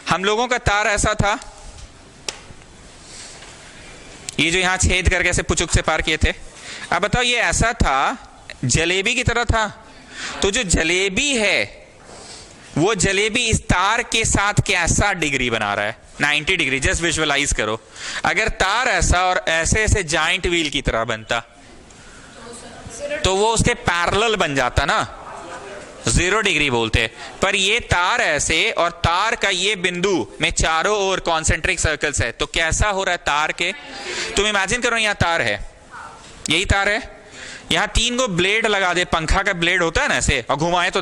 हम लोगों का तार ऐसा था, ये जो यहां छेद करके ऐसे पुचुक से पार किए थे. अब बताओ ये ऐसा था, जलेबी की तरह था. तो जो जलेबी है वो जलेबी इस तार के साथ कैसा डिग्री बना रहा है? 90 डिग्री. जस्ट विजुअलाइज करो. अगर तार ऐसा और ऐसे ऐसे जॉइंट व्हील की तरह बनता तो वो उसके पैरेलल बन जाता ना. 0 डिग्री बोलते. पर ये तार ऐसे और तार का ये बिंदु में चारों ओर कॉन्सेंट्रिक सर्कल्स है. तो कैसा हो रहा है तार के? तुम इमेजिन करो यहाँ तार है, यही तार है. यहाँ 3 गो ब्लेड लगा दे. पंखा का ब्लेड होता है ना ऐसे, और घुमाए तो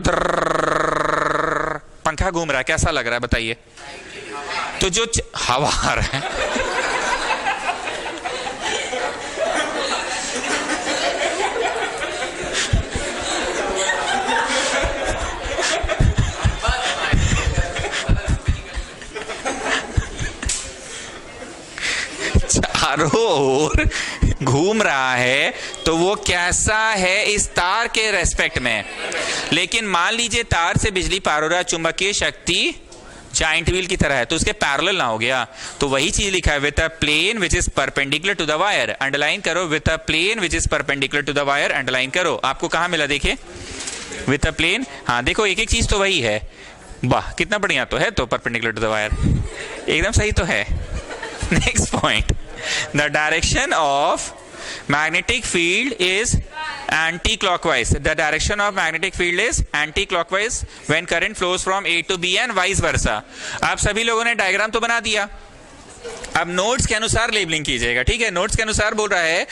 पंखा घूम रहा है. कैसा लग रहा है बताइए? तो जो हवा आ रहा है चारों ओर घूम रहा है, तो वो कैसा है इस तार के रेस्पेक्ट में. लेकिन मान लीजिए तार से बिजली पार हो रहा है, चुंबकीय शक्ति जॉइंट व्हील की तरह है, तो उसके पैरेलल ना हो गया. तो वही चीज लिखा है with a plane which is perpendicular to the wire. Underline करो. With a plane which is perpendicular to the wire. Underline करो. आपको कहां मिला? देखिए विद अ प्लेन. हाँ देखो, एक एक चीज तो वही है. वाह कितना बढ़िया. तो है तो परपेंडिकुलर टू द वायर, एकदम सही तो है. Next point, the direction of magnetic field is anti-clockwise. The direction of magnetic field is anti-clockwise when current flows from A to B and vice versa. आप सभी लोगों ने डायग्राम तो बना दिया. अब नोट्स के अनुसार लेबलिंग कीजिएगा. ठीक है, नोट्स के अनुसार बोल रहा है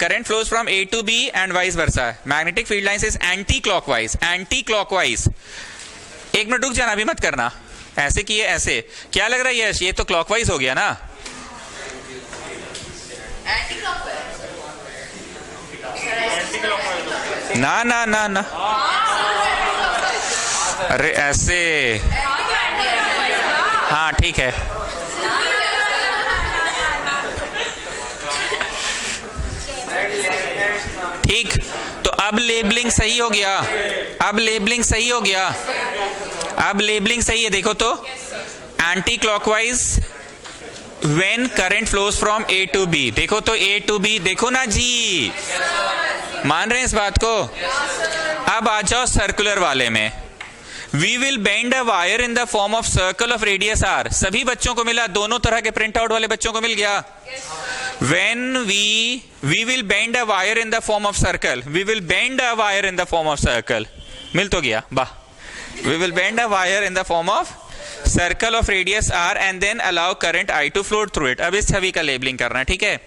current flows from A to B and vice versa. Magnetic field lines is anti-clockwise. Anti-clockwise. एक मिनट रुक जाना, अभी मत करना. ऐसे किए ऐसे. क्या लग रहा है यश? ये तो क्लॉकवाइज हो गया ना. ना ना ना ना, अरे ऐसे. हाँ ठीक है. ठीक. तो अब लेबलिंग सही हो गया. अब लेबलिंग सही हो गया. अब लेबलिंग सही है. देखो तो anti clockwise when current flows from A to B. देखो तो A to B. देखो ना जी, मान रहे हैं इस बात को? अब आ जाओ सर्कुलर वाले में. We will bend a wire in the form of circle of radius r. सभी बच्चों को मिला? दोनों तरह के प्रिंट आउट वाले बच्चों को मिल गया? When we will bend a wire in the form of circle. We will bend a wire in the form of circle. मिल तो गया? वाह. We will bend a wire in the form of circle of radius r and then allow current I to flow through it. अब इस छवि का labelling करना है. ठीक है.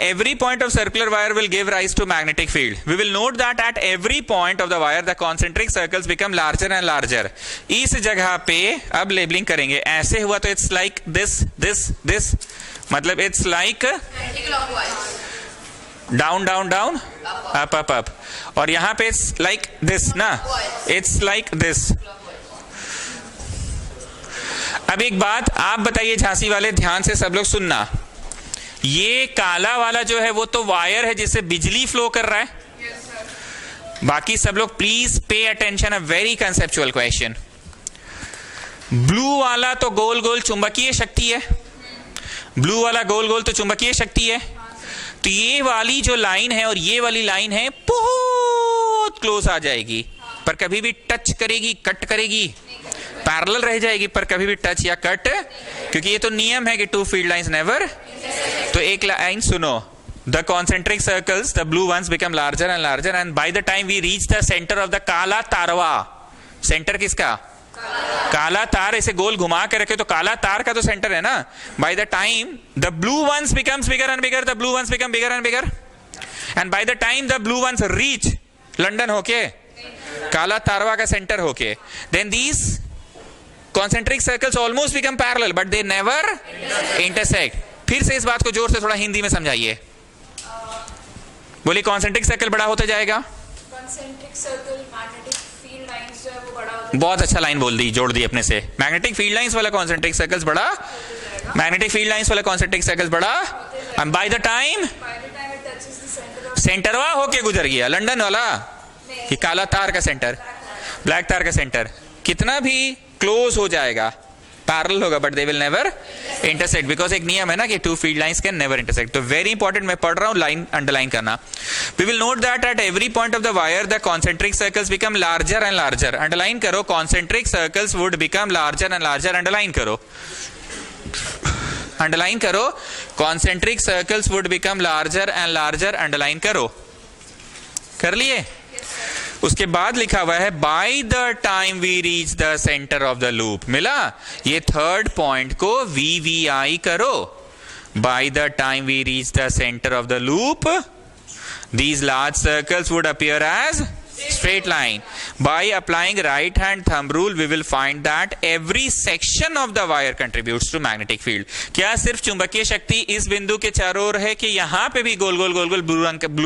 Every point of circular wire will give rise to magnetic field. We will note that at every point of the wire the concentric circles become larger and larger. इस जगह पे अब लेबलिंग करेंगे. ऐसे हुआ तो it's like this this this, मतलब it's like down down down, up up up. और यहाँ पे it's like this ना, it's like this. अब एक बात आप बताइए झांसी वाले, ध्यान से सब लोग सुनना. ये काला वाला जो है वो तो वायर है जिससे बिजली फ्लो कर रहा है। बाकी सब लोग please pay attention, a very conceptual question. Blue वाला तो गोल गोल चुंबकीय शक्ति है, ब्लू वाला गोल गोल तो चुंबकीय शक्ति है। तो ये वाली जो लाइन है और ये वाली लाइन है बहुत क्लोज आ जाएगी, पर कभी भी टच करेगी, कट करेगी, पैरेलल रह जाएगी, पर कभी भी टच या कट, क्योंकि ये तो नियम है कि टू फील्ड लाइंस नेवर। तो एक लाइन सुनो, the concentric circles, the blue ones become larger and larger, and by the time we reach the center of the काला तारवा, सेंटर किसका? काला तार, इसे गोल घुमा के रखे तो काला तार का तो सेंटर है ना। by the time the blue ones becomes bigger and bigger, the blue ones become bigger and bigger, and by the time the blue ones reach London होके, काला तारवा का सेंटर होके, then these concentric circles almost become parallel but they never intersect। फिर से इस बात को जोर से थोड़ा हिंदी में समझाइए, बोलिए। कॉन्सेंट्रिक सर्कल बड़ा होता जाएगा, concentric circle magnetic field lines जो है वो बड़ा होता बहुत अच्छा लाइन बोल दी, जोड़ दी अपने से। मैग्नेटिक फील्ड लाइंस वाला कॉन्सेंट्रिक सर्कल्स बड़ा, मैग्नेटिक फील्ड लाइंस वाला कॉन्सेंट्रिक सर्कल्स बड़ा, and by the time by the time it touches the centre of सेंटरवा होके गुजर गया, लंदन वाला कि काला तार का सेंटर, ब्लैक तार का सेंटर कितना भी क्लोज हो जाएगा, पैरेलल होगा, but they will never intersect, because एक नियम है ना कि two field lines can never intersect. तो वेरी इंपॉर्टेंट, मैं पढ़ रहा हूं, लाइन अंडरलाइन करना। We will note that at every point of the wire the concentric circles become larger and larger. Underline करो, concentric circles would become larger and larger. Underline करो, underline करो, concentric circles would become larger and larger. Underline करो, कर लिए। उसके बाद लिखा हुआ है by the time we reach the centre of the loop. मिला? ये थर्ड पॉइंट को VVI करो, by the time we reach the centre of the loop these large circles would appear as straight line. By applying right hand thumb rule we will find that every section of the wire contributes to magnetic field। क्या सिर्फ चुंबकीय शक्ति इस बिंदु के चारों ओर है कि यहां पे भी गोल गोल गोल गोल ब्लू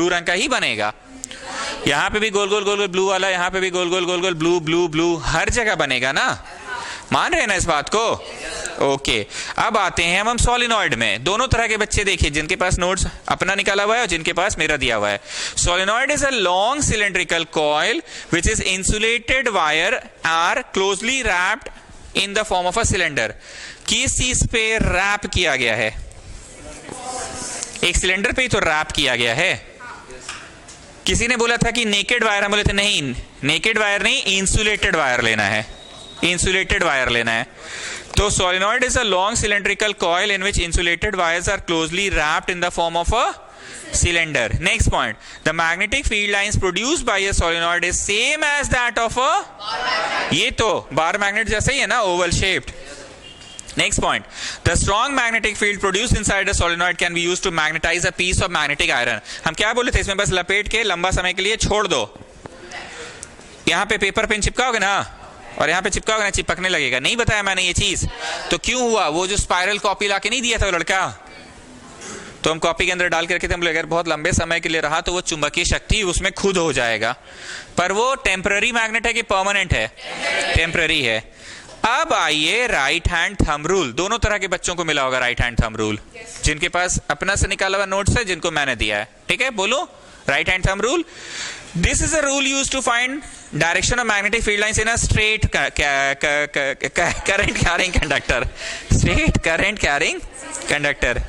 रंग का ही बनेगा? यहां पे भी गोल गोल गोल गोल ब्लू वाला, यहां पे भी गोल गोल गोल गोल ब्लू ब्लू ब्लू, हर जगह बनेगा ना? मान रहे हैं ना इस बात को? ओके, अब आते हैं हम सोलिनॉइड में। दोनों तरह के बच्चे देखिए, जिनके पास नोट्स अपना निकाला हुआ है और जिनके पास मेरा दिया हुआ है। Solenoid is a long cylindrical coil which is insulated wire are closely wrapped in the form of a cylinder. किस चीज पे रैप किया गया है? एक सिलेंडर पे ही तो रैप किया गया है। किसी ने बोला था कि नेकेड वायर, हम बोले थे नहीं, नेकेड वायर नहीं, इंसुलेटेड वायर लेना है, इंसुलेटेड वायर लेना है। तो solenoid is a long cylindrical coil in which insulated wires are closely wrapped in the form of a cylinder. Next point, the magnetic field lines produced by a solenoid is same as that of a ये तो bar magnet जैसा ही है ना, oval shaped. Next point, the strong magnetic field produced inside a solenoid can be used to magnetize a piece of magnetic iron. हम क्या बोले थे, इसमें बस लपेट के लंबा समय के लिए छोड़ दो। यहाँ पे पेपर पेन चिपकाओगे ना, और यहाँ पे चिपकाओगे ना, चिपकने लगेगा। नहीं बताया मैंने ये चीज, तो क्यों हुआ? वो जो स्पाइरल कॉपी लाके नहीं दिया था वो लड़का, तो हम कॉपी के अंदर डाल के रखे थे, हम अगर बहुत लंबे समय के लिए रहा तो वो चुंबकीय शक्ति उसमें खुद हो जाएगा। पर वो टेम्पररी मैग्नेट है कि परमानेंट है? टेम्पररी है। अब आइए राइट हैंड थंब रूल। दोनों तरह के बच्चों को मिला होगा राइट हैंड थंब रूल, जिनके पास अपना से निकाला हुआ नोट्स है, जिनको मैंने दिया है। ठीक है, बोलो right hand thumb rule. This is a rule used to find direction of magnetic field lines in a straight current carrying conductor. Straight current carrying conductor.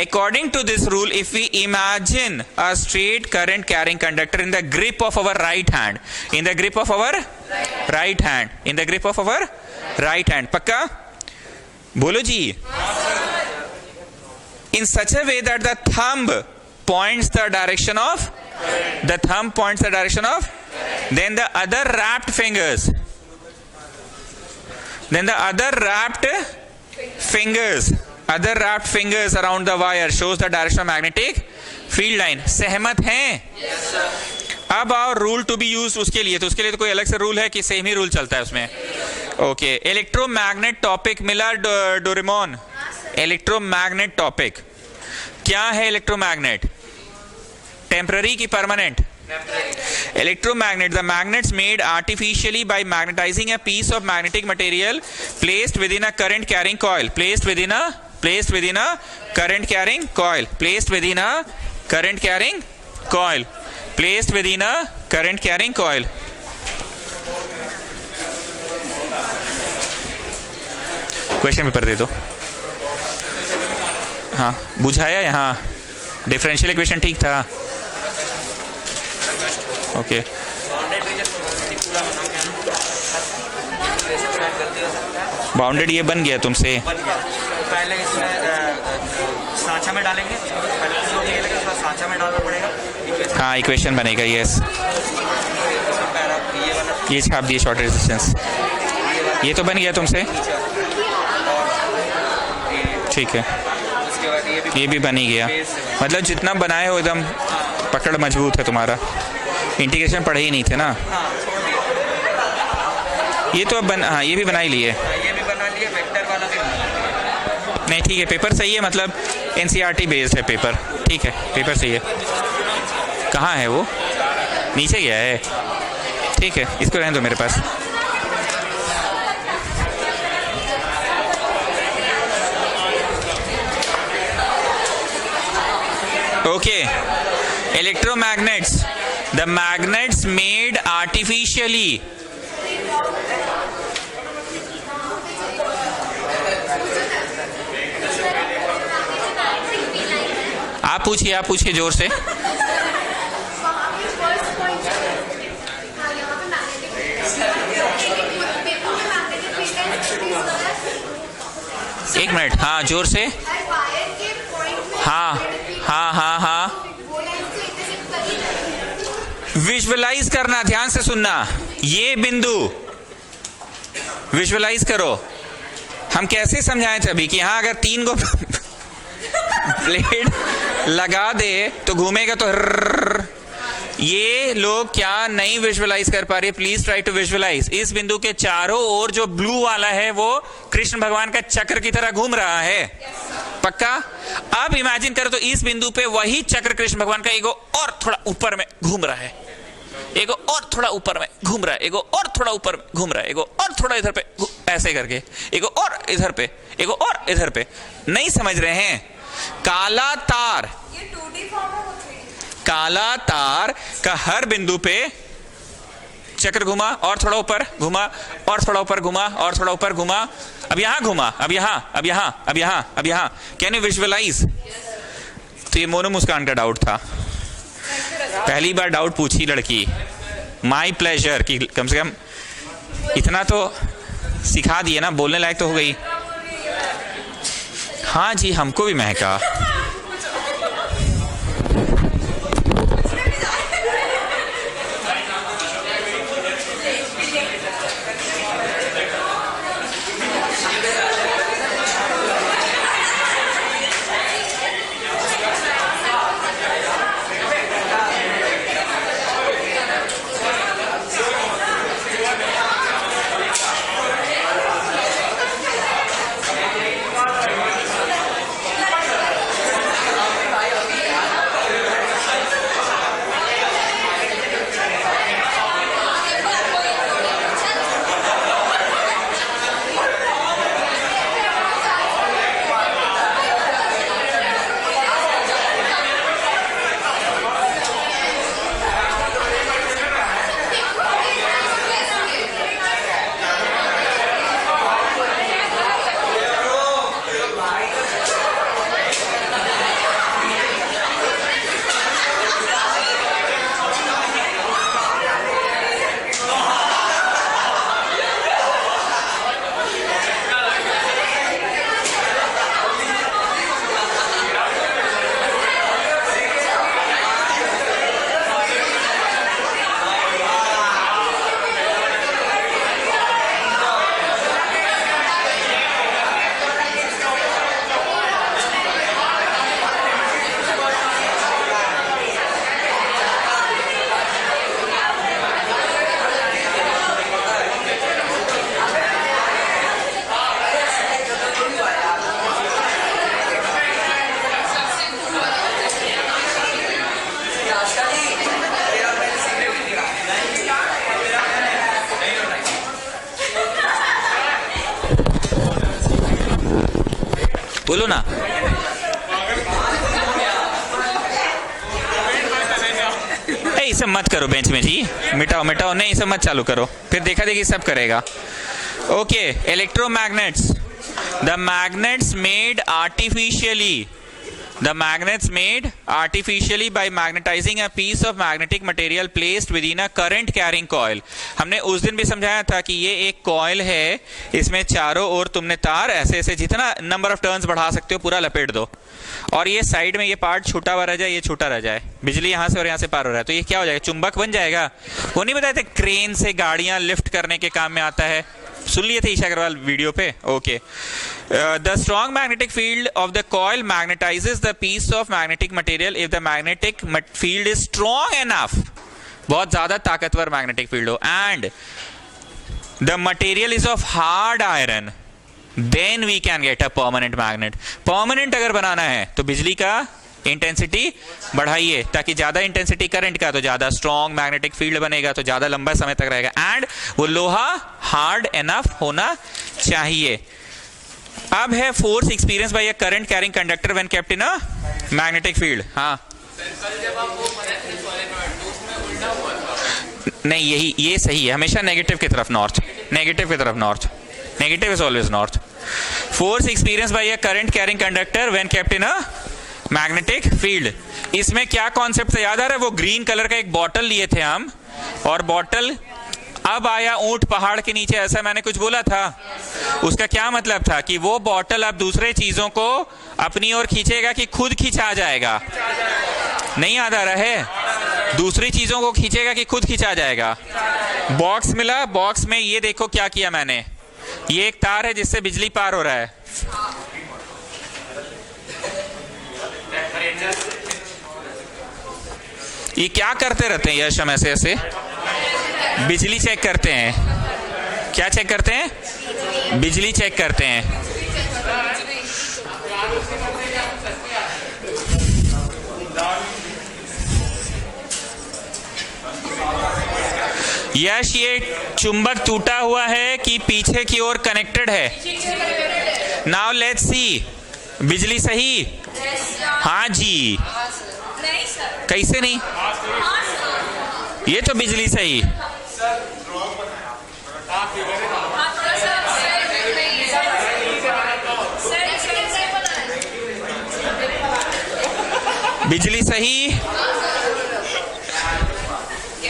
According to this rule, if we imagine a straight current carrying conductor in the grip of our right hand, in the grip of our right hand, in the grip of our right hand, पक्का? बोलो जी। In such a way that the thumb points the direction of then the other wrapped fingers around the wire shows the direction of magnetic field line. सहमत हैं? अब आओ rule to be use उसके लिए, तो उसके लिए तो कोई अलग से रूल है कि सेम ही रूल चलता है उसमें? ओके, इलेक्ट्रोमैग्नेट टॉपिक मिला डोरेमोन? इलेक्ट्रोमैग्नेट टॉपिक क्या है? इलेक्ट्रोमैग्नेट टेम्पररी की permanent? Electromagnet, the magnets made artificially by magnetizing a piece of magnetic material placed within a current carrying coil. Placed within a placed within a current carrying coil, placed within a current carrying coil, placed within a current carrying coil. Question paper दे दो। हाँ बुझाया यहाँ, differential equation ठीक था। Okay bounded ये बन गया तुमसे। पहले इसमें सांचा में डालेंगे, पहले तो ये लगेगा थोड़ा सांचा में डालना पड़ेगा। हाँ इक्वेशन बनेगा, यस। ये छाप दिए शॉर्ट रेजिस्टेंस, ये तो बन गया तुमसे, ठीक है। ये भी बन ही गया, मतलब जितना बनाए हो एकदम पकड़ मजबूत है तुम्हारा। इंटीग्रेशन पढ़े ही नहीं थे ना। ये तो अब हाँ ये भी बना ही लिए, ये भी बना लिया, वेक्टर वाला भी बना। नहीं ठीक है, पेपर सही है, मतलब एनसीईआरटी बेस्ड है पेपर, ठीक है पेपर सही है। कहाँ है वो, नीचे गया है, ठीक है इसको रहने दो मेरे पास। Okay, electromagnets, the magnets made artificially. आप पूछिए जोर से। एक मिनट, हाँ जोर से। हाँ हाँ हाँ हाँ, विजुअलाइज करना, ध्यान से सुनना, ये बिंदु विजुअलाइज करो। हम कैसे समझाएं अभी कि यहां अगर 3 को ब्लेड लगा दे तो घूमेगा तो ये लोग क्या नहीं विजुअलाइज कर पा रहे? Please try to visualise. इस बिंदु के चारों ओर जो ब्लू वाला है वो कृष्ण भगवान का चक्र की तरह घूम रहा है, पक्का? अब इमेजिन करो तो इस बिंदु पे वही चक्र कृष्ण भगवान का एगो और थोड़ा ऊपर में घूम रहा है, एगो और थोड़ा ऊपर में घूम रहा है, एगो और थोड़ा ऊपर में घूम रहा है, एगो और थोड़ा इधर पे, ऐसे करके एगो और इधर पे, एगो और इधर पे। नहीं समझ रहे हैं? काला तार, ये 2D फॉर्म है, वो 3D। काला तार का हर बिंदु पे चक्र घुमा और थोड़ा ऊपर घुमा और थोड़ा ऊपर घुमा और थोड़ा ऊपर घुमा, अब यहां घुमा, अब यहां, अब यहां, अब यहां, अब यहां। Can you visualise? तो ये मोनू मुस्कान का डाउट था, पहली बार डाउट पूछी लड़की। माई प्लेजर कि कम से कम इतना तो सिखा दिए ना, बोलने लायक तो हो गई। हाँ जी, हमको भी महका। बोलो ना। ये सब मत करो बेंच में जी, मिटाओ मिटाओ, नहीं सब मत चालू करो, फिर देखा देखी सब करेगा। Okay, electromagnets, the magnets made artificially, the magnets made artificially by magnetizing a piece of magnetic material placed within a current carrying coil। हमने उस दिन भी समझाया था कि ये एक कॉइल है, इसमें चारों ओर तुमने तार ऐसे ऐसे जितना नंबर ऑफ टर्न्स बढ़ा सकते हो पूरा लपेट दो, और ये साइड में ये पार्ट छूटा हुआ रह जाए, ये छूटा रह जाए, बिजली यहाँ से और यहाँ से पार हो रहा है, तो ये क्या हो जाएगा, चुंबक बन जाएगा। वो नहीं बताए थे क्रेन से गाड़ियां लिफ्ट करने के काम में आता है, सुन लिए थे ईशा अग्रवाल वीडियो पे। Okay, the strong magnetic field of the coil magnetises the piece of magnetic material if the magnetic field is strong enough, बहुत ज्यादा ताकतवर मैग्नेटिक फील्ड हो, and the material is of hard iron, then we can get a permanent magnet. Permanent अगर बनाना है तो बिजली का इंटेंसिटी बढ़ाइए, ताकि ज्यादा इंटेंसिटी करंट का तो ज्यादा स्ट्रॉन्ग मैग्नेटिक फील्ड बनेगा, तो ज्यादा लंबा समय तक रहेगा, एंड वो लोहा हार्ड एनफ होना चाहिए। अब है force experience by a current carrying conductor when kept in a magnetic field. हाँ नहीं, यही ये सही है, हमेशा नेगेटिव की तरफ नॉर्थ, नेगेटिव की तरफ north, negative is always north. Force experience by a current carrying conductor when kept in a magnetic field. इसमें क्या कॉन्सेप्ट याद आ रहा है, वो ग्रीन कलर का एक बॉटल लिए थे हम, और बॉटल अब आया ऊंट पहाड़ के नीचे, ऐसा मैंने कुछ बोला था। उसका क्या मतलब था कि वो बॉटल अब दूसरे चीजों को अपनी ओर खींचेगा कि खुद खींचा जाएगा, नहीं याद आ रहा है, दूसरी चीजों को खींचेगा कि खुद खींचा जाएगा। बॉक्स मिला, बॉक्स में ये देखो क्या किया मैंने, ये एक तार है जिससे बिजली पार हो रहा है, ये क्या करते रहते हैं यश, हम ऐसे ऐसे बिजली चेक करते हैं। क्या चेक करते हैं, बिजली चेक करते हैं। यश ये चुंबक टूटा हुआ है कि पीछे की ओर कनेक्टेड है? नाउ लेट्स सी, बिजली सही? हाँ जी, कैसे नहीं, ये तो बिजली सही। बिजली सही,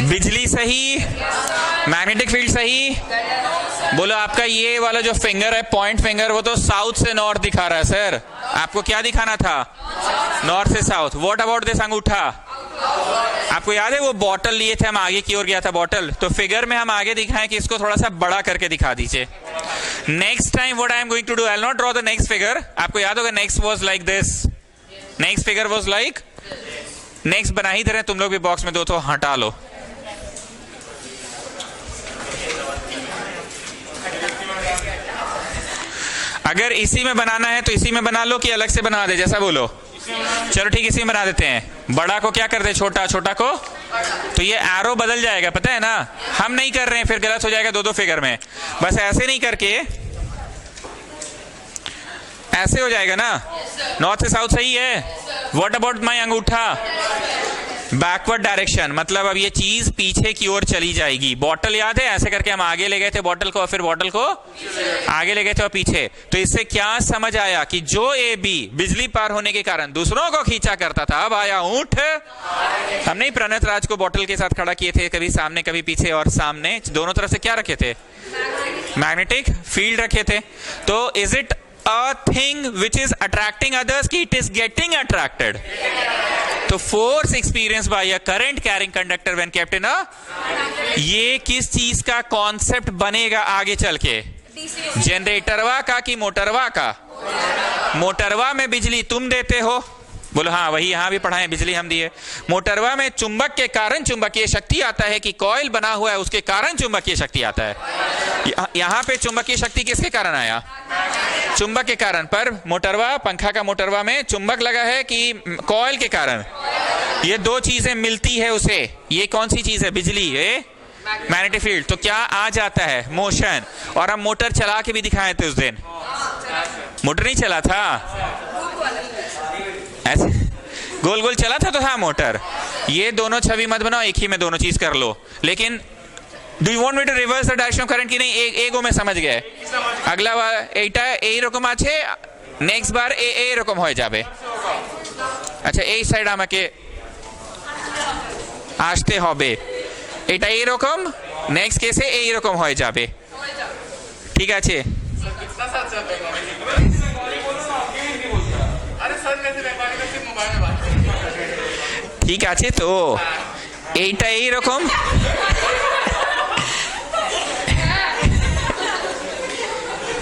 बिजली सही, मैग्नेटिक फील्ड सही। बोलो आपका ये वाला जो फिंगर है, पॉइंट फिंगर, वो तो साउथ से नॉर्थ दिखा रहा है सर, आपको क्या दिखाना था, नॉर्थ से साउथ। व्हाट अबाउट दिस अंगूठा, आपको याद है वो बॉटल लिए थे हम, आगे की ओर गया था बॉटल, तो फिगर में हम आगे दिखाएं कि इसको थोड़ा सा बड़ा करके दिखा दीजिए। Next time what I am going to do, I will not draw the next figure. आपको याद होगा next was like this, next figure was like, next बना ही दे रहे, तुम लोग भी बॉक्स में दो तो हटा लो। अगर इसी में बनाना है तो इसी में बना लो कि अलग से बना दे, जैसा बोलो। चलो ठीक, इसी में बना देते हैं। बड़ा को क्या कर दे, छोटा, छोटा को, तो ये एरो बदल जाएगा, पता है ना, हम नहीं कर रहे हैं, फिर गलत हो जाएगा दो दो फिगर में। बस ऐसे नहीं करके ऐसे हो जाएगा ना, नॉर्थ से साउथ सही है। व्हाट अबाउट माय अंगूठा, बैकवर्ड डायरेक्शन, मतलब अब ये चीज पीछे की ओर चली जाएगी। बॉटल याद है, ऐसे करके हम आगे ले गए थे बॉटल को, और फिर बॉटल को आगे ले गए थे और पीछे। तो इससे क्या समझ आया कि जो ए बी बिजली पार होने के कारण दूसरों को खींचा करता था, अब आया ऊंट। हमने प्रणत राज को बॉटल के साथ खड़ा किए थे, कभी सामने कभी पीछे, और सामने दोनों तरफ से क्या रखे थे, मैग्नेटिक फील्ड रखे थे। तो is it a thing which is attracting others कि it is getting attracted? तो force experienced by a current carrying conductor when kept in a, ये किस चीज का कॉन्सेप्ट बनेगा आगे चल के, जनरेटरवा का कि मोटरवा का? मोटरवा में बिजली तुम देते हो, बोलो हाँ वही, यहाँ भी पढ़ाएं, बिजली हम दिए। मोटरवा में चुंबक के कारण चुंबकीय शक्ति आता है कि कॉइल बना हुआ है उसके कारण चुंबकीय शक्ति आता है। यहाँ पे चुंबकीय शक्ति किसके कारण आया, चुंबक के कारण। पर मोटरवा, पंखा का मोटरवा में चुंबक लगा है कि कॉइल के कारण? ये दो चीजें मिलती है उसे, ये कौन सी चीज है, बिजली। मैग्नेटिक फील्ड, तो क्या आ जाता है? मोशन। और हम मोटर चला के भी दिखाए थे उस दिन। मोटर नहीं चला था, ऐसे गोल गोल चला था तो था मोटर। ये दोनों छवि मत बनाओ, एक ही में दोनों चीज कर लो। लेकिन do you want me to reverse the direction of current की नहीं? एगो में समझ गए। अगला बार এইটা এই রকম আছে, নেক্সট বার এই রকম হয়ে যাবে। আচ্ছা এই সাইড আমাকে আসতে হবে, এটা এই রকম, নেক্সট কেসে এই রকম হয়ে যাবে। ঠিক আছে? ঠিক আছে তো এইটা এই রকম,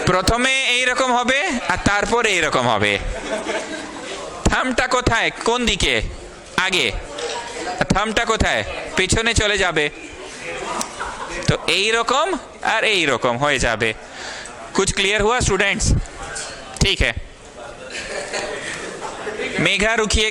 প্রথমে এই রকম হবে আর তারপর এই রকম হবে। থামটা কোথায়, কোন দিকে? আগে। থামটা কোথায়? পেছনে চলে যাবে। তো এই রকম আর এই রকম হয়ে যাবে। कुछ क्लियर हुआ स्टूडेंट्स? ठीक है, मेघा रुकिए।